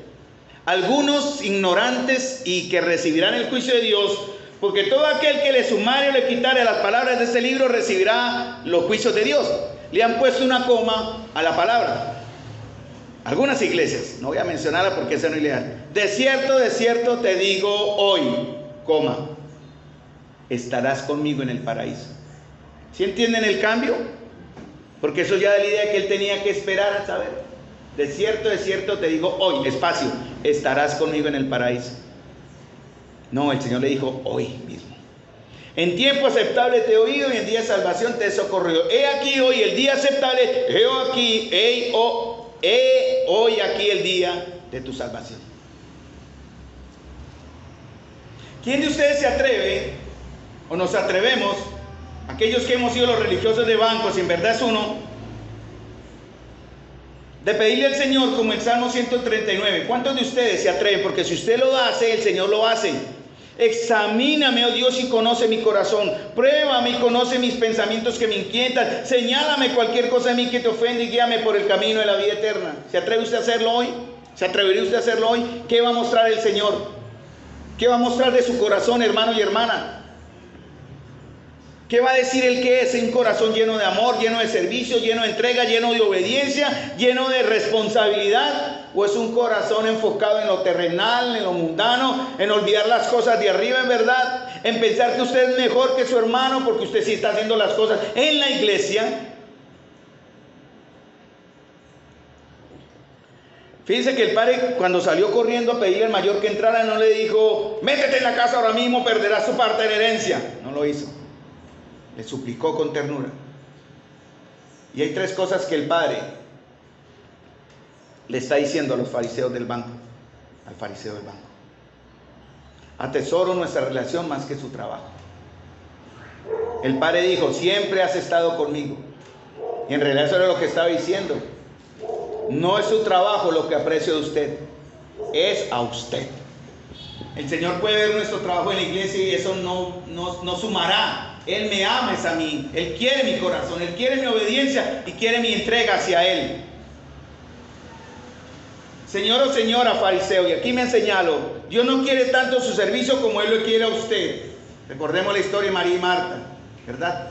Algunos ignorantes y que recibirán el juicio de Dios, porque todo aquel que le sumare o le quitare las palabras de este libro recibirá los juicios de Dios. Le han puesto una coma a la palabra. Algunas iglesias, no voy a mencionarla porque esa no es ilegal. De cierto te digo hoy, coma, estarás conmigo en el paraíso. ¿Sí entienden el cambio? Porque eso ya da la idea que él tenía que esperar a saber. De cierto te digo hoy, espacio, estarás conmigo en el paraíso. No, el Señor le dijo hoy mismo. En tiempo aceptable te he oído y en día de salvación te he socorrido. He aquí hoy el día aceptable, hoy aquí el día de tu salvación. ¿Quién de ustedes se atreve, o nos atrevemos, aquellos que hemos sido los religiosos de banco, si en verdad es uno, de pedirle al Señor como en Salmo 139? ¿Cuántos de ustedes se atreven? Porque si usted lo hace, el Señor lo hace. Examíname, oh Dios, y conoce mi corazón. Pruébame y conoce mis pensamientos que me inquietan. Señálame cualquier cosa de mí que te ofende y guíame por el camino de la vida eterna. ¿Se atreve usted a hacerlo hoy? ¿Se atrevería usted a hacerlo hoy? ¿Qué va a mostrar el Señor? ¿Qué va a mostrar de su corazón, hermano y hermana? ¿Qué va a decir el que es? Un corazón lleno de amor, lleno de servicio, lleno de entrega, lleno de obediencia, lleno de responsabilidad. ¿O es un corazón enfocado en lo terrenal, en lo mundano, en olvidar las cosas de arriba, en verdad? En pensar que usted es mejor que su hermano porque usted sí está haciendo las cosas en la iglesia. Fíjense que el padre, cuando salió corriendo a pedirle al mayor que entrara, no le dijo: métete en la casa ahora mismo, perderás tu parte de la herencia. No lo hizo. Le suplicó con ternura. Y hay tres cosas que el padre le está diciendo a los fariseos del banco, al fariseo del banco: atesoro nuestra relación más que su trabajo. El padre dijo: siempre has estado conmigo. Y en realidad eso era lo que estaba diciendo. No es su trabajo lo que aprecio de usted, es a usted. El Señor puede ver nuestro trabajo en la iglesia y eso no sumará. Él me ama, es a mí. Él quiere mi corazón, Él quiere mi obediencia y quiere mi entrega hacia Él. Señor o señora fariseo, y aquí me señalo, Dios no quiere tanto su servicio como Él lo quiere a usted. Recordemos la historia de María y Marta, ¿verdad?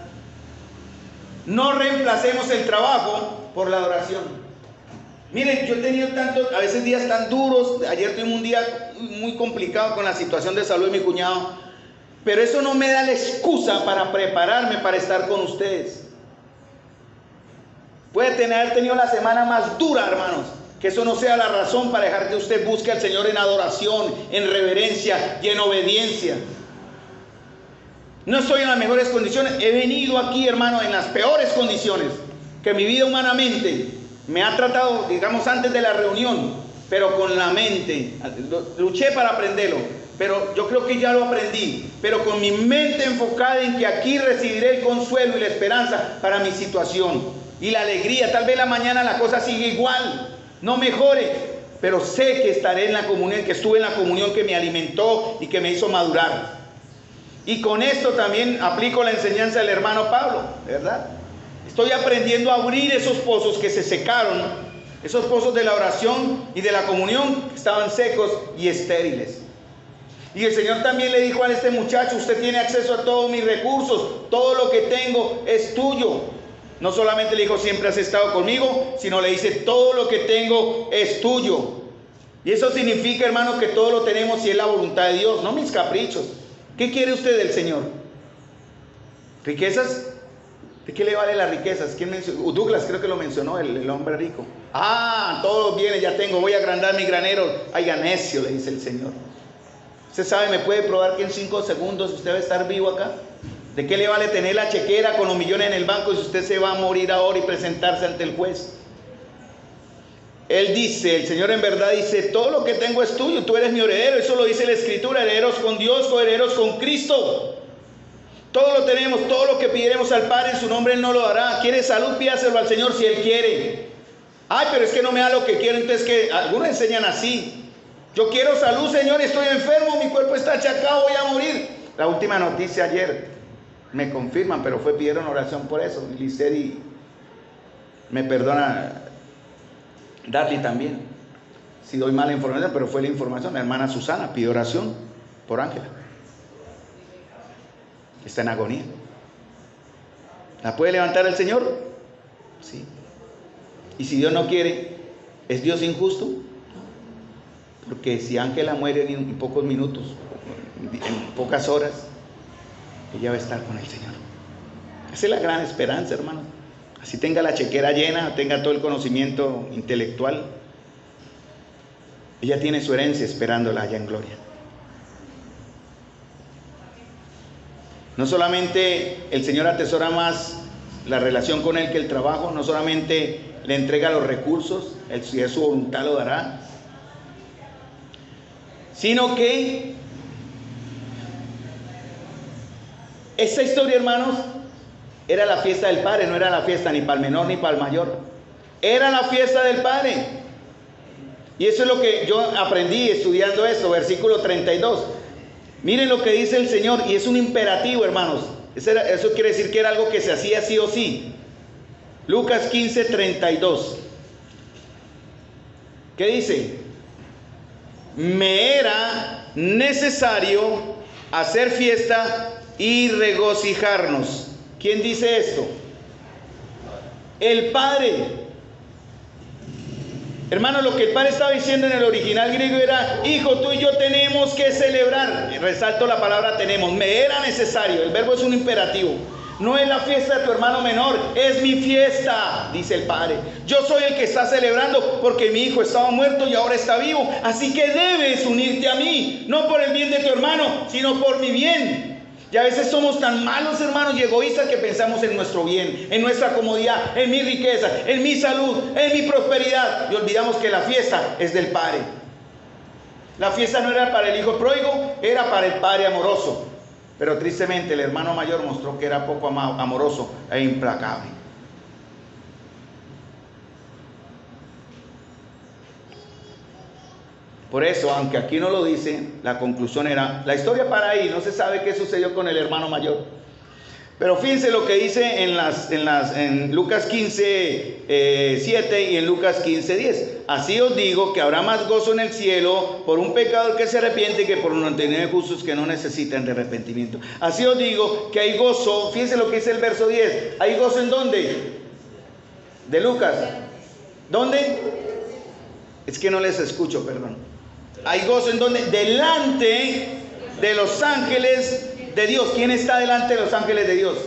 No reemplacemos el trabajo por la adoración. Miren, yo he tenido a veces días tan duros. Ayer tuvimos un día muy complicado con la situación de salud de mi cuñado. Pero eso no me da la excusa para prepararme para estar con ustedes. Puede haber tenido la semana más dura, hermanos. Que eso no sea la razón para dejar que usted busque al Señor en adoración, en reverencia y en obediencia. No estoy en las mejores condiciones. He venido aquí, hermano, en las peores condiciones que mi vida humanamente me ha tratado, digamos, antes de la reunión, pero con la mente. Luché para aprenderlo, pero yo creo que ya lo aprendí. Pero con mi mente enfocada en que aquí recibiré el consuelo y la esperanza para mi situación. Y la alegría. Tal vez la mañana la cosa sigue igual, no mejore, pero sé que estaré en la comunión, que estuve en la comunión que me alimentó y que me hizo madurar. Y con esto también aplico la enseñanza del hermano Pablo, ¿verdad? Estoy aprendiendo a abrir esos pozos que se secaron, esos pozos de la oración y de la comunión que estaban secos y estériles. Y el Señor también le dijo a este muchacho: usted tiene acceso a todos mis recursos, todo lo que tengo es tuyo. No solamente le dijo: siempre has estado conmigo, sino le dice: todo lo que tengo es tuyo. Y eso significa, hermano, que todo lo tenemos si es la voluntad de Dios, no mis caprichos. ¿Qué quiere usted del Señor? ¿Riquezas? ¿De qué le vale las riquezas? ¿Quién mencionó? Douglas creo que lo mencionó, el hombre rico. Todos los bienes ya tengo, voy a agrandar mi granero. Ay, necio, le dice el Señor. Usted sabe, me puede probar que en 5 segundos usted va a estar vivo acá. ¿De qué le vale tener la chequera con los millones en el banco si usted se va a morir ahora y presentarse ante el juez? Él dice, el Señor en verdad dice: todo lo que tengo es tuyo, tú eres mi heredero. Eso lo dice la Escritura: herederos con Dios, coherederos con Cristo. Todo lo tenemos, todo lo que pidiremos al Padre en su nombre Él no lo dará. ¿Quiere salud? Pídaselo al Señor si Él quiere. Pero es que no me da lo que quiero. Entonces, que algunos enseñan así: yo quiero salud, Señor, estoy enfermo, mi cuerpo está achacado, voy a morir. La última noticia ayer, me confirman, pero pidieron oración por eso. Liceri me perdona, Darly también, si doy mala información, pero fue la información. La hermana Susana pidió oración por Ángela. Está en agonía. ¿La puede levantar el Señor? Sí. Y si Dios no quiere, ¿es Dios injusto? Porque si Ángela muere en pocos minutos, en pocas horas, ella va a estar con el Señor. Esa es la gran esperanza, hermano. Así tenga la chequera llena, tenga todo el conocimiento intelectual, ella tiene su herencia esperándola allá en gloria. No solamente el Señor atesora más la relación con Él que el trabajo, no solamente le entrega los recursos, si es su voluntad lo dará, sino que esta historia, hermanos, era la fiesta del Padre, no era la fiesta ni para el menor ni para el mayor. Era la fiesta del Padre. Y eso es lo que yo aprendí estudiando esto, versículo 32. Miren lo que dice el Señor, y es un imperativo, hermanos. Eso quiere decir que era algo que se hacía sí o sí. Lucas 15, 32. ¿Qué dice? Me era necesario hacer fiesta y regocijarnos. ¿Quién dice esto? El Padre. Hermano, lo que el Padre estaba diciendo en el original griego era: hijo, tú y yo tenemos que celebrar. Resalto la palabra tenemos. Me era necesario. El verbo es un imperativo. No es la fiesta de tu hermano menor, es mi fiesta, dice el Padre. Yo soy el que está celebrando porque mi hijo estaba muerto y ahora está vivo. Así que debes unirte a mí, no por el bien de tu hermano, sino por mi bien. Y a veces somos tan malos, hermanos, y egoístas que pensamos en nuestro bien, en nuestra comodidad, en mi riqueza, en mi salud, en mi prosperidad. Y olvidamos que la fiesta es del Padre. La fiesta no era para el hijo pródigo, era para el Padre amoroso. Pero tristemente el hermano mayor mostró que era poco amoroso e implacable. Por eso, aunque aquí no lo dice, la conclusión era, la historia para ahí, no se sabe qué sucedió con el hermano mayor. Pero fíjense lo que dice en Lucas 15, 7 y en Lucas 15, 10. Así os digo que habrá más gozo en el cielo por un pecador que se arrepiente que por 99 justos que no necesitan de arrepentimiento. Así os digo que hay gozo. Fíjense lo que dice el verso 10. ¿Hay gozo en dónde? De Lucas. ¿Dónde? Es que no les escucho, perdón. Hay gozo en dónde? Delante de los ángeles de Dios. ¿Quién está delante de los ángeles de Dios?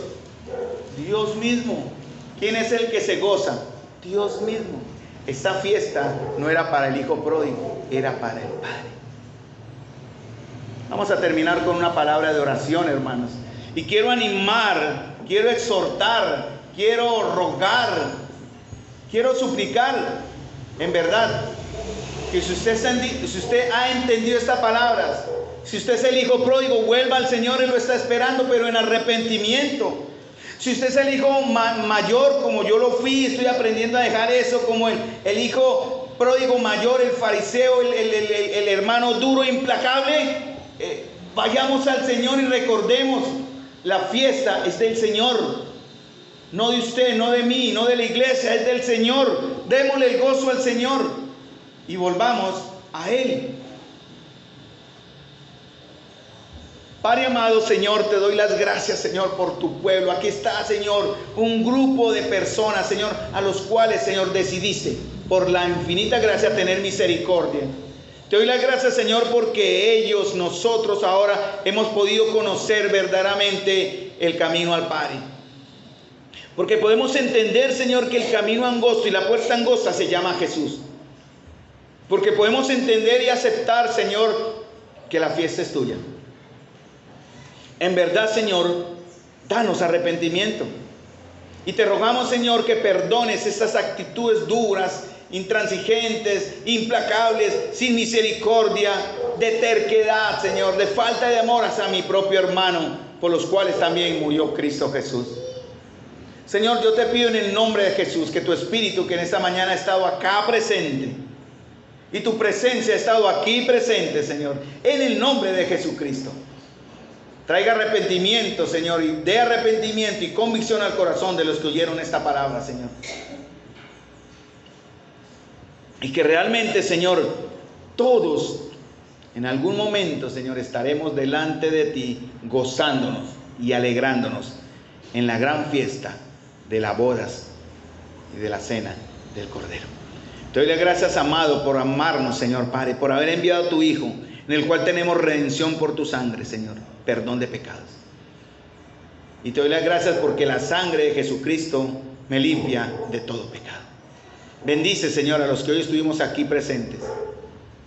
Dios mismo. ¿Quién es el que se goza? Dios mismo. Esta fiesta no era para el hijo pródigo, era para el Padre. Vamos a terminar con una palabra de oración, hermanos. Y quiero animar, quiero exhortar, quiero rogar, quiero suplicar, en verdad, que si usted ha entendido estas palabras, si usted es el hijo pródigo, vuelva al Señor, Él lo está esperando, pero en arrepentimiento. Si usted es el hijo mayor, como yo lo fui, estoy aprendiendo a dejar eso, como el hijo pródigo mayor, el fariseo, el hermano duro e implacable, vayamos al Señor y recordemos, la fiesta es del Señor, no de usted, no de mí, no de la iglesia, es del Señor. Démosle el gozo al Señor y volvamos a Él. Padre amado, Señor, te doy las gracias, Señor, por tu pueblo. Aquí está, Señor, un grupo de personas, Señor, a los cuales, Señor, decidiste, por la infinita gracia, tener misericordia. Te doy las gracias, Señor, porque ellos, nosotros ahora hemos podido conocer verdaderamente el camino al Padre. Porque podemos entender, Señor, que el camino angosto y la puerta angosta se llama Jesús. Porque podemos entender y aceptar, Señor, que la fiesta es tuya. En verdad, Señor, danos arrepentimiento. Y te rogamos, Señor, que perdones estas actitudes duras, intransigentes, implacables, sin misericordia, de terquedad, Señor, de falta de amor hacia mi propio hermano, por los cuales también murió Cristo Jesús. Señor, yo te pido en el nombre de Jesús que tu Espíritu, que en esta mañana ha estado acá presente, y tu presencia ha estado aquí presente, Señor, en el nombre de Jesucristo, traiga arrepentimiento, Señor, y dé arrepentimiento y convicción al corazón de los que oyeron esta palabra, Señor. Y que realmente, Señor, todos en algún momento, Señor, estaremos delante de ti gozándonos y alegrándonos en la gran fiesta de las bodas y de la cena del Cordero. Te doy las gracias, amado, por amarnos, Señor Padre, por haber enviado a tu Hijo, en el cual tenemos redención por tu sangre, Señor, perdón de pecados. Y te doy las gracias porque la sangre de Jesucristo me limpia de todo pecado. Bendice, Señor, a los que hoy estuvimos aquí presentes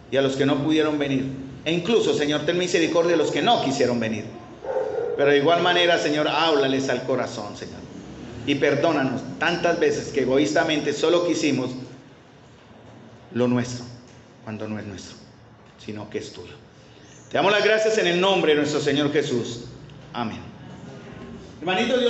y a los que no pudieron venir. E incluso, Señor, ten misericordia de los que no quisieron venir. Pero de igual manera, Señor, háblales al corazón, Señor. Y perdónanos tantas veces que egoístamente solo quisimos lo nuestro, cuando no es nuestro, sino que es tuyo. Te damos las gracias en el nombre de nuestro Señor Jesús. Amén. Hermanito Dios.